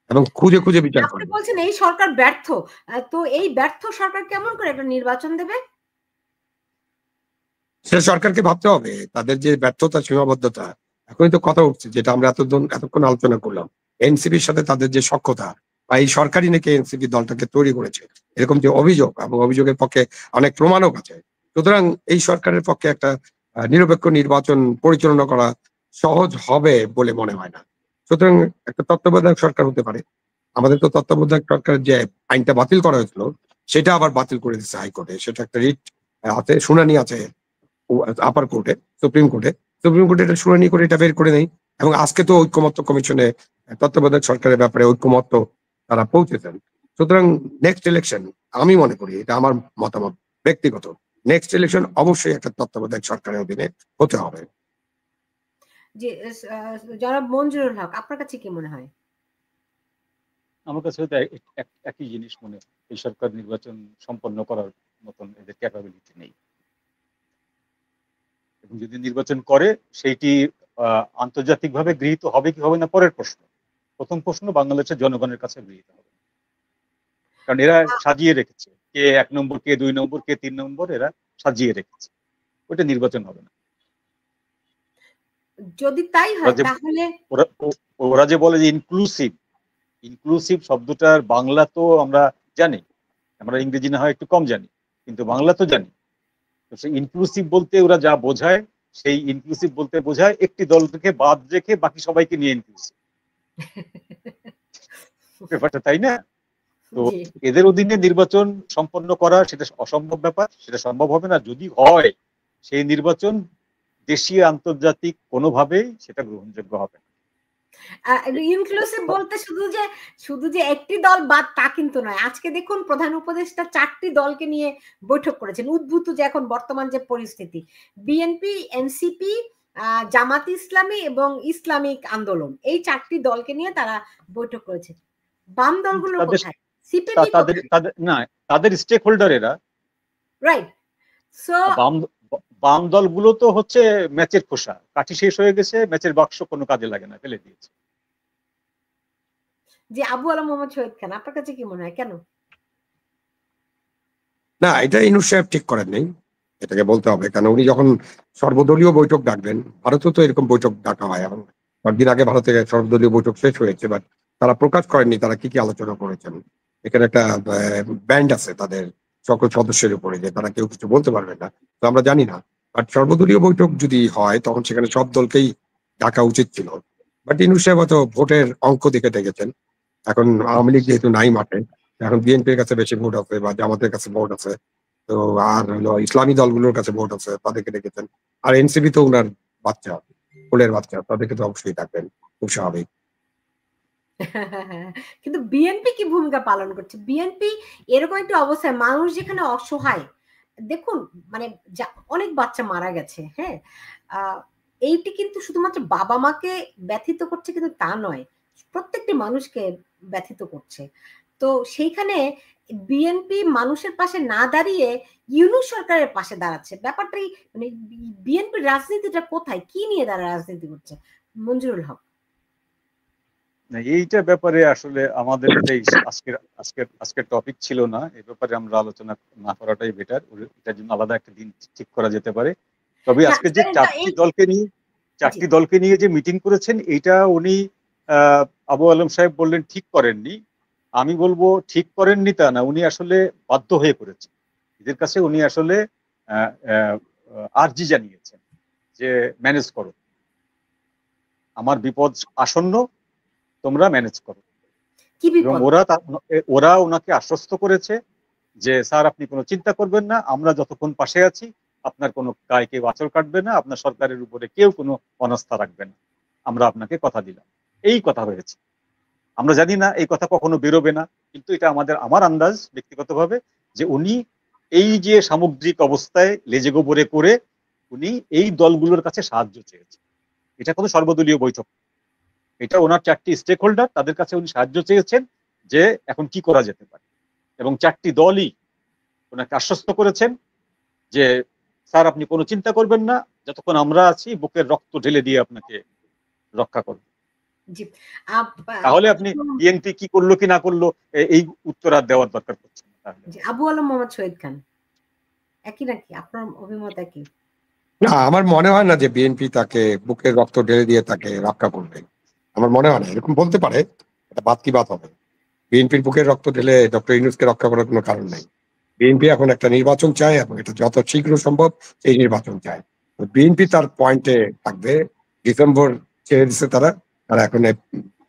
এবং খুঁজে খুঁজে বিচার আপনি করে। বলছেন এই সরকার ব্যর্থ, তো এই ব্যর্থ সরকার কেমন করে একটা নির্বাচন দেবে? সেটা সরকারকে ভাবতে হবে। তাদের যে ব্যর্থতা, সীমাবদ্ধতা, এখনই তো কথা উঠছে যেটা আমরা এতক্ষণ আলোচনা করলাম, এনসিপির সাথে তাদের যে সখ্যতা, বা এই সরকারই নাকি এনসিপি দলটাকে তৈরি করেছে, এরকম যে অভিযোগ, এবং অভিযোগের পক্ষে অনেক প্রমাণও আছে। সুতরাং এই সরকারের পক্ষে একটা নিরপেক্ষ নির্বাচন পরিচালনা করা সহজ হবে বলে মনে হয় না। সুতরাং একটা তত্ত্বাবধায়ক সরকার হতে পারে। আমাদের তো তত্ত্বাবধায়ক সরকারের যে আইনটা বাতিল করা হয়েছিল, সেটা আবার বাতিল করে দিচ্ছে হাইকোর্টে। সেটা একটা রিট আছে, শুনানি আছে আপার কোর্টে, সুপ্রিম কোর্টে। সুপ্রিম কোর্টে এটা শুনানি করে এটা বের করে নেই। এবং আজকে তো ঐক্যমত্য কমিশনে তত্ত্বাবধায়ক সরকারের ব্যাপারে ঐক্যমত্য তারা পৌঁছেছেন। সুতরাং নেক্সট ইলেকশন, আমি মনে করি, এটা আমার মতামত ব্যক্তিগত, নেক্সট ইলেকশন অবশ্যই একটা তত্ত্বাবধায়ক সরকারের অধীনে হতে হবে। যে জনাব মঞ্জুরুল হক, আপনার কাছে কি মনে হয়? আমার কাছে হয়তো একই জিনিস মনে হয়, এই সরকার নির্বাচন সম্পন্ন করার মতন এদের ক্যাপাবিলিটি নেই। এবং যদি নির্বাচন করে সেইটি আন্তর্জাতিকভাবে গৃহীত হবে কি হবে না পরের প্রশ্ন। প্রথম প্রশ্ন বাংলাদেশের জনগণের কাছে গৃহীত হবে, কারণ এরা সাজিয়ে রেখেছে, কে 1 নম্বর, কে 2 নম্বর, কে 3 নম্বর, এরা সাজিয়ে রেখেছে। ওটা নির্বাচন হবে না। যদি তাই হয় তাহলে ওরা যে বলে যে ইনক্লুসিভ শব্দটার বাংলা তো আমরা জানি, আমরা ইংরেজি না হয় একটু কম জানি, কিন্তু বাংলা তো জানি। তো সেই ইনক্লুসিভ বলতে ওরা যা বোঝায়, সেই ইনক্লুসিভ বলতে বোঝায় একটি দল থেকে বাদ রেখে বাকি সবাইকে নিয়ে ইনক্লুসিভ। ব্যাপারটা তাই না? তো এদের অধীনে নির্বাচন সম্পন্ন করা সেটা অসম্ভব ব্যাপার, সেটা সম্ভব হবে না। যদি হয় সেই নির্বাচন দেশীয় আন্তর্জাতিক কোনোভাবেই সেটা গ্রহণযোগ্য হবে না। ইনক্লুসিভ বলতে শুধু যে একটি দল বাদ তা কিন্তু নয়। আজকে দেখুন প্রধান উপদেষ্টা 4টি দলকে নিয়ে বৈঠক করেছেন। উদ্ভূত যে এখন বর্তমান যে পরিস্থিতি, বিএনপি, এনসিপি, জামাত ইসলামী এবং ইসলামিক আন্দোলন, এই 4টি দলকে নিয়ে তারা বৈঠক করেছে। বাম দলগুলো কোথায়? সিপিবি না, তাদের স্টেক হোল্ডার এরা, রাইট? সো বাম দলগুলো তো হচ্ছে ম্যাচের খোসা, কাঠি শেষ হয়ে গেছে, ম্যাচের বাক্স কোনো কাজে লাগে না, ফেলে দিয়েছে। যে আবু আলম মোহাম্মদ শহীদ খান, আপনার কাছে কি মনে হয় কেন? না, এটা ইউনূস সাহেব ঠিক করেন নাই, এটাকে বলতে হবে। কারণ উনি যখন সর্বদলীয় বৈঠক ডাকবেন, ভারতেও তো এরকম বৈঠক ডাকা হয়, এবং কয়েকদিন আগে ভারতে সর্বদলীয় বৈঠক শেষ হয়েছে, বাট তারা প্রকাশ করেননি তারা কি কি আলোচনা করেছেন। এখানে একটা ব্যান্ড আছে তাদের সকল সদস্যের উপরে, যে তারা কেউ কিছু বলতে পারবে না, তো আমরা জানি না। বাট সর্বদলীয় বৈঠক যদি হয় তখন সেখানে সব দলকেই ডাকা উচিত ছিল। বাট ইউনূস সাহেব হয়তো ভোটের অঙ্ক দিকে দেখেছেন। এখন আওয়ামী লীগ যেহেতু নাই মাঠে, এখন বিএনপির কাছে বেশি ভোট আছে বা জামাতের কাছে ভোট আছে, তো আর হলো ইসলামী দলগুলোর কাছে ভোট আছে, তাদেরকে দেখেছেন। আর এনসিপি তো উনার বাচ্চা, কোলের বাচ্চা, তাদেরকে তো অবশ্যই ডাকবেন। খুব স্বাভাবিক। কিন্তু বিএনপি কি ভূমিকা পালন করছে? বিএনপি এরকম একটা অবস্থায়, মানুষ যেখানে অসহায়, দেখুন মানে অনেক বাচ্চা মারা গেছে, হ্যাঁ, এইটি কিন্তু শুধুমাত্র বাবা মাকে ব্যথিত করছে কিন্তু তা নয়, প্রত্যেকটি মানুষকে ব্যথিত করছে। তো সেইখানে বিএনপি মানুষের পাশে না দাঁড়িয়ে ইউনূস সরকারের পাশে দাঁড়াচ্ছে। ব্যাপারটাই মানে বিএনপির রাজনীতিটা কোথায়, কি নিয়ে তারা রাজনীতি করছে? মঞ্জুরুল হক। না, এইটা ব্যাপারে আসলে আমাদের এটাই আজকের টপিক ছিল না। এই ব্যাপারে আমরা আলোচনা না করাটাই বেটার। এটার জন্য আলাদা একটা দিন ঠিক করা যেতে পারে। তবে আজকে যে চারটি দলকে নিয়ে যে মিটিং করেছেন, এইটা উনি আবু আলম সাহেব বললেন ঠিক করেননি। আমি বলবো ঠিক করেননি তা না, উনি আসলে বাধ্য হয়ে করেছেন। এদের কাছে উনি আসলে আর্জি জানিয়েছেন যে ম্যানেজ করো, আমার বিপদ আসন্ন, তোমরা ম্যানেজ করো। এবং ওরা ওনাকে আশ্বস্ত করেছে যে স্যার আপনি কোনো চিন্তা করবেন না, আমরা যতক্ষণ পাশে আছি আপনার কোনো গায়ে কেউ আঁচড় কাটবে না, আপনার সরকারের উপরে কেউ কোনো অনাস্থা রাখবে না, আমরা আপনাকে কথা দিলাম। এই কথা হয়েছে। আমরা জানি না এই কথা কখনো বেরোবে না, কিন্তু এটা আমার আন্দাজ ব্যক্তিগতভাবে যে উনি এই যে সামগ্রিক অবস্থায় লেজে গোবরে করে উনি এই দলগুলোর কাছে সাহায্য চেয়েছেন। এটা কোনো সর্বদলীয় বৈঠক, এটা ওনার চারটি স্টেক হোল্ডার, তাদের কাছে উনি সাহায্য চেয়েছেন যে এখন কি করা যেতে পারে। এবং চারটি দলই ওনাকে আশ্বস্ত করেছেন যে স্যার আপনি কোনো চিন্তা করবেন না, যতক্ষণ আমরা আছি বুকের রক্ত ঢেলে দিয়ে আপনাকে রক্ষা করব। তাহলে আপনি বিএনপি কি করলো কি না করলো এই উত্তর আর দেওয়ার দরকার পড়ছে না। আবু আলম মোহাম্মদ শহীদ খান, একই নাকি? আপনার অভিমত একই? না, আমার মনে হয় না যে বিএনপি তাকে বুকের রক্ত ঢেলে দিয়ে তাকে রক্ষা করবে। আমার মনে হয় না। এরকম বলতে পারে, এটা বাদ কি বাদ হবে। বিএনপির বুকের রক্ত ঢেলে ডক্টর ইউনূসকে রক্ষা করার কোনো কারণ নাই। বিএনপি এখন একটা নির্বাচন চায় এবং এটা যত শীঘ্র সম্ভব এই নির্বাচন চায়। বিএনপি তার পয়েন্টে থাকবে। ডিসেম্বর ছেড়ে দিচ্ছে তারা এখন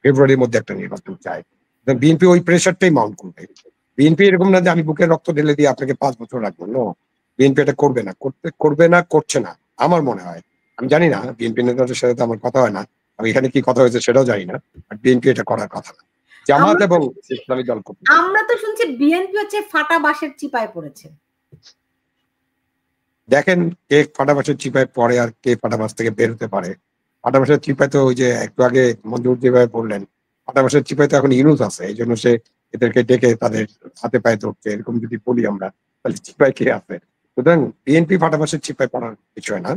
ফেব্রুয়ারির মধ্যে একটা নির্বাচন চায়। বিএনপি ওই প্রেশারটাই মাউন্ট করবে। বিএনপি এরকম না যে আমি বুকের রক্ত ঢেলে দিয়ে আপনাকে 5 বছর রাখবো। নো, বিএনপি এটা করবে না, করছে না আমার মনে হয়। আমি জানি না, বিএনপি নেতাদের সাথে তো আমার কথা হয় না, আমি এখানে কি কথা হয়েছে সেটাও জানি না। বিএনপি এটা করার কথা না। জামাত এবং ইসলামী দল, আমরা তো শুনছি বিএনপি হচ্ছে ফাটা বাঁশের চিপায় পড়েছে। দেখেন কে ফাটা বাঁশের চিপায় পড়ে আর কে ফাটা বাঁশ থেকে বের হতে পারে। ফাটা বাঁশের চিপায় তো ওই যে একটু আগে মঞ্জুর যেভাবে বললেন, ফাটা বাঁশের চিপায় তো এখন ইউনূস আছে, এই জন্য সে এদেরকে ডেকে তাদের হাতে পায়ে ধরছে। এরকম যদি বলি আমরা, তাহলে চিপায় কে আছে? সুতরাং বিএনপি ফাটা বাঁশের চিপায় পড়ার বিষয় না।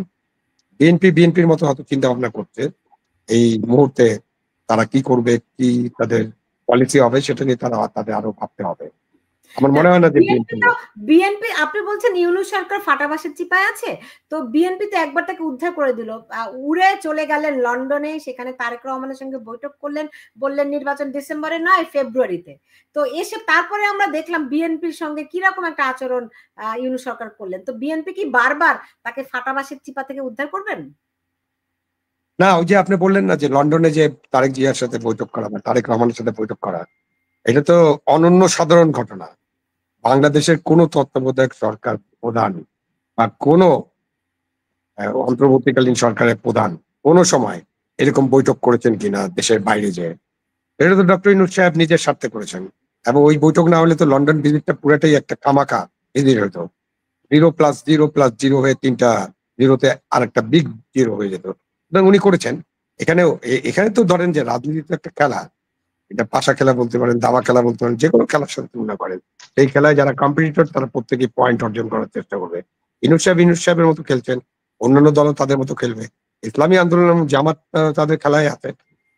বিএনপির মতো হয়তো চিন্তা ভাবনা করছে এই মুহূর্তে তারা কি করবে, কি তাদের পলিসি হবে, সেটা নিয়ে তাদের আরো ভাবতে হবে। আমার মনে হয় না যে বিএনপি, আপনি বলছেন ইউনূস সরকার ফাটা বাঁশের চিপায় আছে, তো বিএনপি তো একবার তাকে উদ্ধার করে দিল, উড়ে চলে গেলেন লন্ডনে, সেখানে তারেক রহমানের সঙ্গে বৈঠক করলেন, বললেন নির্বাচন ডিসেম্বরে নয় ফেব্রুয়ারিতে। তো এসে তারপরে আমরা দেখলাম বিএনপির সঙ্গে কিরকম একটা আচরণ ইউনূস সরকার করলেন। তো বিএনপি কি বারবার তাকে ফাটা বাঁশের চিপা থেকে উদ্ধার করবেন? না, ওই যে আপনি বললেন না যে লন্ডনে যে তারেক জিয়ার সাথে বৈঠক করা বা তারেক রহমানের সাথে বৈঠক করা, এটা তো অনন্য সাধারণ ঘটনা। বাংলাদেশের কোন তত্ত্বাবধায়ক সরকার প্রধান বা কোন অন্তর্বর্তীকালীন সরকারের প্রধান কোন সময় এরকম বৈঠক করেছেন কিনা দেশের বাইরে যে? এটা তো ডক্টর ইউনূস সাহেব নিজের স্বার্থে করেছেন। এবং ওই বৈঠক না হলে তো লন্ডন ভিজিটটা পুরাটাই একটা কামাকা ভিজিট হতো। 0+0+0 হয়ে 3টা জিরোতে আর একটা বিগ জিরো হয়ে যেত। উনি করেছেন। এখানে তো ধরেন যে রাজনীতি তো একটা খেলা, এটা পাশা খেলা বলতে পারেন, দাবা খেলা বলতে পারেন, যে কোনো খেলার সাথে তুলনা করেন। এই খেলায় যারা কম্পিটিটর তারা প্রত্যেকেই পয়েন্ট অর্জন করার চেষ্টা করবে। ইউনূস সাহেবের মতো খেলছেন, অন্যান্য দলও তাদের মতো খেলবে। ইসলামী আন্দোলন এবং জামাত তাদের খেলায় আছে।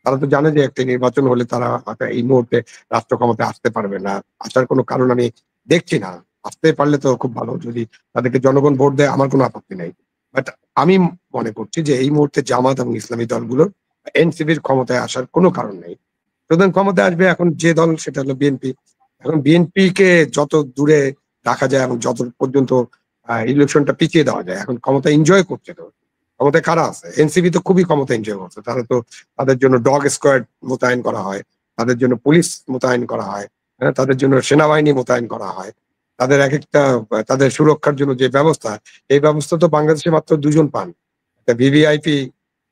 তারা তো জানে যে একটা নির্বাচন হলে তারা এই মুহূর্তে রাষ্ট্র ক্ষমতায় আসতে পারবে না, আসার কোনো কারণ আমি দেখছি না। আসতে পারলে তো খুব ভালো, যদি তাদেরকে জনগণ ভোট দেয় আমার কোনো আপত্তি নেই। বাট আমি মনে করছি যে এই মুহূর্তে জামাত এবং ইসলামী দলগুলোর এনসিপির ক্ষমতায় আসার কোনো কারণ নেই। প্রধান ক্ষমতায় আসবে এখন যে দল, সেটা হলো বিএনপি। এখন বিএনপি কে যত দূরে রাখা যায় এবং যত পর্যন্ত ইলেকশনটা পিছিয়ে দেওয়া যায়, এখন ক্ষমতা এনজয় করছে। তো ক্ষমতায় কারা আছে? এনসিপি তো খুবই ক্ষমতা এনজয় করছে। তারা তো, তাদের জন্য ডগ স্কোয়াড মোতায়েন করা হয়, তাদের জন্য পুলিশ মোতায়েন করা হয়, তাদের জন্য সেনাবাহিনী মোতায়েন করা হয়, তাদের এক একটা তাদের সুরক্ষার জন্য যে ব্যবস্থা, এই ব্যবস্থা তো বাংলাদেশে মাত্র 2 জন পান। একটা ভিভিআইপি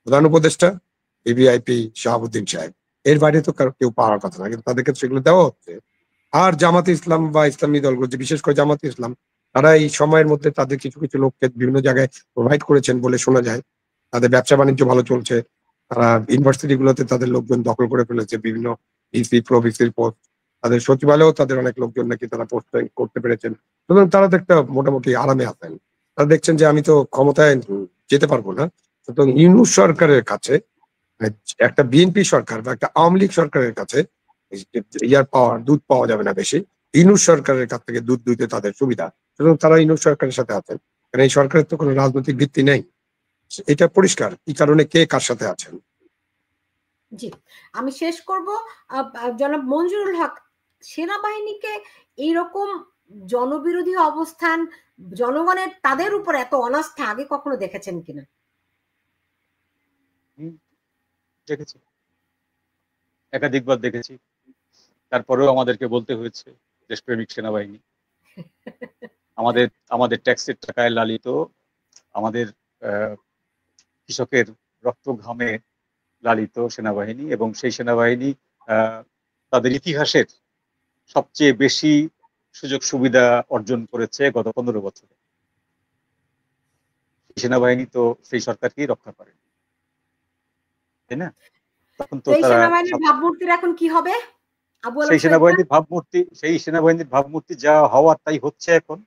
প্রধান উপদেষ্টা, ভিভিআইপি শাহাবুদ্দিন সাহেব, এর বাইরে তো কেউ পাওয়ার কথা না, কিন্তু তাদেরকে সেগুলো দেওয়া হচ্ছে। আর জামাতে ইসলাম বা ইসলামী দলগুলো, যে বিশেষ করে জামাতে ইসলাম, তারা এই সময়ের মধ্যে তাদের কিছু কিছু লোককে বিভিন্ন জায়গায় প্রোভাইড করেছেন বলে শোনা যায়। তাদের ব্যবসা বাণিজ্য ভালো চলছে, তারা ইউনিভার্সিটি গুলোতে তাদের লোকজন দখল করে ফেলেছে, বিভিন্ন ইসি প্রভিসির পোস্ট, তাদের সচিবালয়েও তাদের অনেক লোকজন নাকি তারা পোস্ট করতে পেরেছেন। সুতরাং তারা তো একটা মোটামুটি আরামে আছেন। তারা দেখছেন যে আমি তো ক্ষমতায় যেতে পারবো না, সুতরাং ইউনূস সরকারের কাছে, একটা বিএনপি সরকার বা একটা আওয়ামী লীগ সরকারের কাছে দুধ পাওয়া যাবে না বেশি, ইউনূস সরকারের কাছ থেকে দুধ দুইতে তাদের সুবিধা। সুতরাং তারা ইউনূস সরকারের সাথে আছেন, কারণ এই সরকারের তো কোনো রাজনৈতিক ভিত্তি নেই। এটা পরিষ্কার কি কারণে কে কার সাথে আছেন। জি, আমি শেষ করব। জনাব মঞ্জুরুল হক, সেনাবাহিনীকে এইরকম জনবিরোধী অবস্থান, জনগণের তাদের উপর এত অনাস্থা আগে কখনো দেখেছেন কিনা? দেখেছি, একাধিকবার দেখেছি, তারপরেও আমাদেরকে বলতে হয়েছে দেশপ্রেমিক সেনাবাহিনী। আমাদের ট্যাক্সের টাকায় লালিত, আমাদের কৃষকের রক্ত ঘামে লালিত সেনাবাহিনী, এবং সেই সেনাবাহিনী তাদের ইতিহাসের সবচেয়ে বেশি সুযোগ সুবিধা অর্জন করেছে গত 15 বছরে। সেনাবাহিনী তো সেই সরকারকেই রক্ষা করে, তাই না? তখন তো তারা সেনাবাহিনীর ভাবমূর্তির এখন কি হবে? সেই সেনাবাহিনীর ভাবমূর্তি যা হওয়ার তাই হচ্ছে এখন।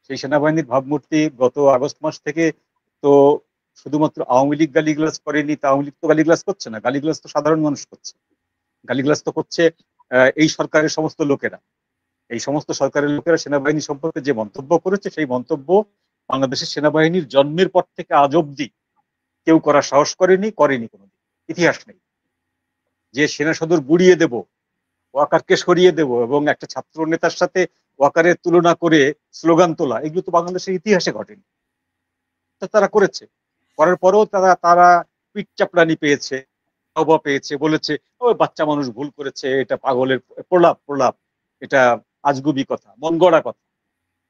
সেই সেনাবাহিনীর ভাবমূর্তি গত আগস্ট মাস থেকে তো শুধুমাত্র আওয়ামী লীগ গালিগালাজ করেনি, তা আওয়ামী লীগ তো গালিগালাজ করছে না, গালিগালাজ তো সাধারণ মানুষ করছে, গালিগালাজ তো করছে এই সরকারের সমস্ত লোকেরা। এই সমস্ত সরকারের লোকেরা সেনাবাহিনী সম্পর্কে যে মন্তব্য করেছে, সেই মন্তব্য বাংলাদেশের সেনাবাহিনীর জন্মের পর থেকে আজ অব্দি কেউ করার সাহস করেনি কোনোদিন, ইতিহাস নেই। যে সেনা সদর গুড়িয়ে দেব, ওয়াকারকে সরিয়ে দেব এবং একটা ছাত্র নেতার সাথে ওয়াকারের তুলনা করে স্লোগান তোলা, এগুলো তো বাংলাদেশের ইতিহাসে ঘটেনি। তারা করেছে, করার পরেও তারা পিঠ চাপড়ানি পেয়েছে, পেয়েছে, বলেছে ওই বাচ্চা মানুষ ভুল করেছে, এটা পাগলের প্রলাপ, এটা আজগুবি কথা, মন গড়া কথা।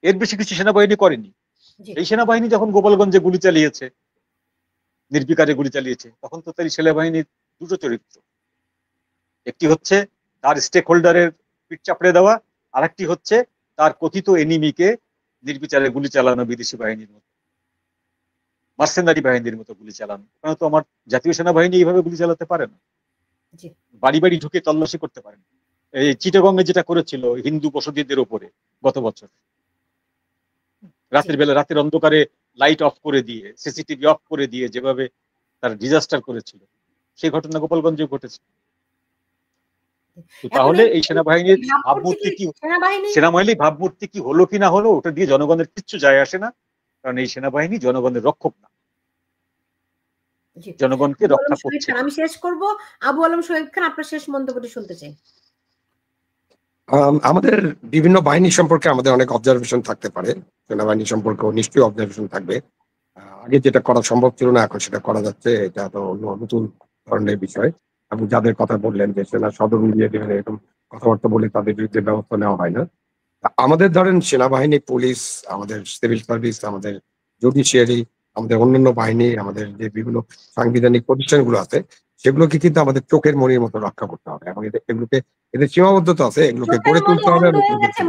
এর বেশি কিছু সেনাবাহিনী করেনি। এই সেনাবাহিনী যখন গোপালগঞ্জে গুলি চালিয়েছে, নির্বিকারে গুলি চালিয়েছে, তখন তো তাই সেনাবাহিনীর দুটো চরিত্র, একটি হচ্ছে তার স্টেক হোল্ডারের পিঠ চাপড়ে দেওয়া, আর একটি হচ্ছে তার কথিত এনিমিকে নির্বিচারে গুলি চালানো, বিদেশি বাহিনীর মতো, মার্সেনারি বাহিনীর মতো গুলি চালানো। কারণ তো আমার জাতীয় সেনাবাহিনী এইভাবে গুলি চালাতে পারে না, বাড়ি বাড়ি ঢুকে তল্লাশি করতে পারে না। এই চিটাগংয়ে যেটা করেছিল হিন্দু বসতিদের উপরে গত বছর, রাতের বেলা, রাতের অন্ধকারে লাইট অফ করে দিয়ে, সিসিটিভি অফ করে দিয়ে যেভাবে তার ডিজাস্টার করেছিল, সেই ঘটনা গোপালগঞ্জে ঘটেছে। তাহলে এই সেনাবাহিনীর ভাবমূর্তি কি হলো কি না হলো, ওটা দিয়ে জনগণের কিচ্ছু যায় আসে না, কারণ এই সেনাবাহিনী জনগণের রক্ষক না, জনগণকে রক্ষা করছে। আমি শেষ করব। আবু আলম শহীদ খান, আপনার শেষ মন্তব্যটি শুনতে চাই। আমাদের বিভিন্ন বাহিনী সম্পর্কে আমাদের অনেক অবজারভেশন থাকতে পারে, সেনাবাহিনী সম্পর্কে নিশ্চয়ই অবজারভেশন থাকবে। আগে যেটা করা সম্ভব ছিল না, এখন সেটা করা যাচ্ছে, এটা তো নতুন ধরনের বিষয়। আপনি যাদের কথা বললেন যে সেনা সদর মিলিয়ে দেবেন এরকম কথাবার্তা বলে তাদের বিরুদ্ধে ব্যবস্থা নেওয়া হয় না। আমাদের ধরেন সেনাবাহিনী, পুলিশ, আমাদের সিভিল সার্ভিস, আমাদের জুডিশিয়ারি, আমাদের অন্যান্য বাহিনী, আমাদের যে বিভিন্ন সাংবিধানিক প্রতিষ্ঠানগুলো আছে, সেগুলোকে কিন্তু আমাদের চোখের মনির মতো রক্ষা করতে হবে, এবং এগুলোকে এদের সীমাবদ্ধতা আছে, এগুলোকে গড়ে তুলতে হবে।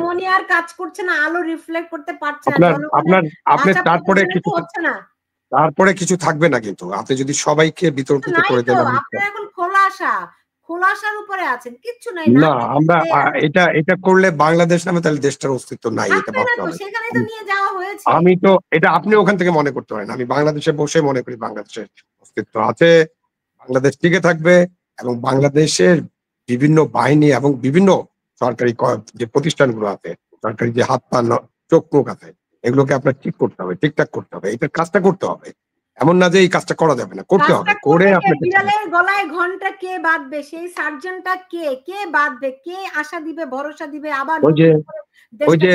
মনি আর কাজ করছে না, আলো রিফ্লেক্ট করতে পারছে না, আপনার তারপরে কিছু থাকবে না, কিন্তু আপনি যদি সবাইকে বিতর্কিত করে দেন। আপনি এখন খোলাসার উপরে আছেন, কিচ্ছু নাই না। আমরা এটা করলে বাংলাদেশ নামে তাহলে দেশটার অস্তিত্ব নাই, এটা ভাবতে হবে। সেখানে তো নিয়ে যাওয়া হয়েছে। আমি তো এটা আপনি ওখান থেকে মনে করতে পারেন, আমি বাংলাদেশে বসে মনে করি বাংলাদেশের অস্তিত্ব আছে, বাংলাদেশ টিকে থাকবে, এবং বাংলাদেশের বিভিন্ন বাহিনী এবং বিভিন্ন সরকারি যে প্রতিষ্ঠানগুলো আছে, সরকারি যে হাত পা চোখ মুখ আছে, এগুলোকে আপনার ঠিক করতে হবে, ঠিকঠাক করতে হবে, এটা কাজটা করতে হবে। এমন না যে এই কাজটা করা যাবে না, করতে হবে। করে বিড়ালের গলায় ঘন্টা কে বাঁধবে, সেই সার্জনটা কে বাঁধবে, কে আশা দিবে, ভরসা দিবে? আবার ওই যে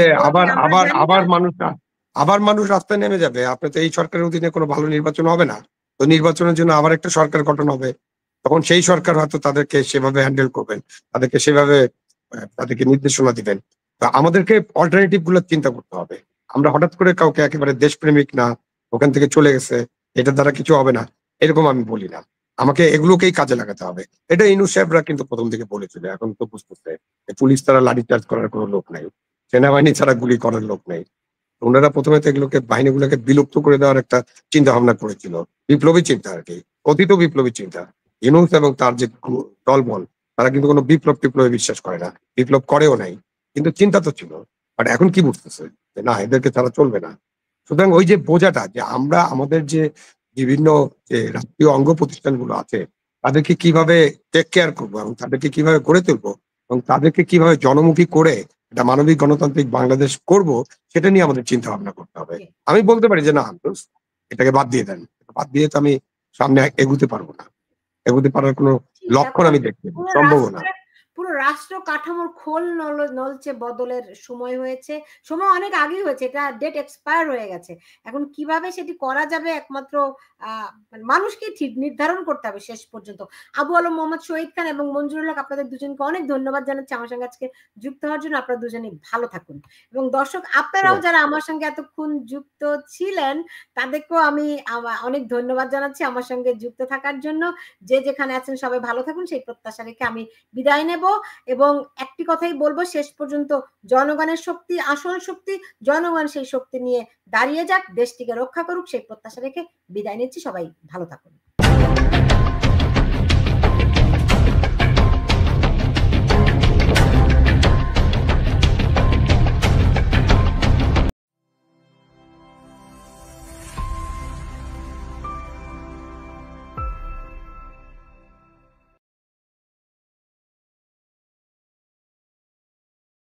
আবার মানুষ রাস্তায় নেমে যাবে। আপনি তো এই সরকারের অধীনে কোনো ভালো নির্বাচন হবে না, তো নির্বাচনের জন্য আবার একটা সরকার গঠন হবে, তখন সেই সরকার হয়তো তাদেরকে সেভাবে হ্যান্ডেল করবেন, তাদেরকে নির্দেশনা দিবেন। তো আমাদেরকে অল্টারনেটিভ গুলো চিন্তা করতে হবে। আমরা হঠাৎ করে কাউকে একেবারে দেশপ্রেমিক না, ওখান থেকে চলে গেছে, এটা দ্বারা কিছু হবে না, এরকম আমি বলি না। আমাকে এগুলোকেই কাজে লাগাতে হবে। এটা ইউনূস সাহেবরা কিন্তু প্রথম থেকে বলেছিল, এখন তো বুঝতেছে যে পুলিশ ছাড়া লাঠিচার্জ করার কোনো লোক নাই, সেনাবাহিনী ছাড়া গুলি করার লোক নেই। ওনারা প্রথমে তো এগুলোকে বাহিনীগুলোকে বিলুপ্ত করে দেওয়ার একটা চিন্তা ভাবনা করেছিল, বিপ্লবী চিন্তা আর কি, কথিত বিপ্লবী চিন্তা। ইউনূস এবং তার যে দলবল তারা কিন্তু কোনো বিপ্লব টিপ্লবে বিশ্বাস করে না, বিপ্লব করেও নাই, কিন্তু চিন্তা তো ছিল। বাট এখন কি বুঝতেছে যে না, এদেরকে ছাড়া চলবে না। সুতরাং ওই যে বোঝাটা যে আমরা আমাদের যে বিভিন্ন যে রাষ্ট্রীয় অঙ্গ প্রতিষ্ঠানগুলো আছে তাদেরকে কিভাবে টেক কেয়ার করবো এবং তাদেরকে কিভাবে গড়ে তুলবো এবং তাদেরকে কিভাবে জনমুখী করে একটা মানবিক গণতান্ত্রিক বাংলাদেশ করব, সেটা নিয়ে আমাদের চিন্তা ভাবনা করতে হবে। আমি বলতে পারি যে না, এটাকে বাদ দিয়ে দেন, বাদ দিয়ে তো আমি সামনে এগুতে পারবো না, এগুতে পারার কোনো লক্ষণ আমি দেখতে সম্ভব না। পুরো রাষ্ট্র কাঠামোর খোল নলচে বদলের সময় হয়েছে, সময় অনেক আগেই হয়েছে, এটা ডেট এক্সপায়ার হয়ে গেছে। এখন কিভাবে সেটি করা যাবে একমাত্র মানুষকে ঠিক নির্ধারণ করতে হবে শেষ পর্যন্ত। আবু আলম মোহাম্মদ শহীদ খান এবং মঞ্জুরুল হক, আপনাদের দুজনকে অনেক ধন্যবাদ জানাচ্ছি আমার সঙ্গে আজকে যুক্ত হওয়ার জন্য। আপনারা দুজনেই ভালো থাকুন এবং দর্শক আপনারাও যারা আমার সঙ্গে এতক্ষণ যুক্ত ছিলেন তাদেরকেও আমি অনেক ধন্যবাদ জানাচ্ছি আমার সঙ্গে যুক্ত থাকার জন্য। যে যেখানে আছেন সবাই ভালো থাকুন সেই প্রত্যাশা রেখে আমি বিদায় নেব এবং একটি কথাই বলবো, শেষ পর্যন্ত জনগণের শক্তি আসল শক্তি, জনগণ সেই শক্তি নিয়ে দাঁড়িয়ে যাক, দেশটিকে রক্ষা করুক সেই প্রত্যাশা রেখে বিদায় নিচ্ছি। সবাই ভালো থাকুন।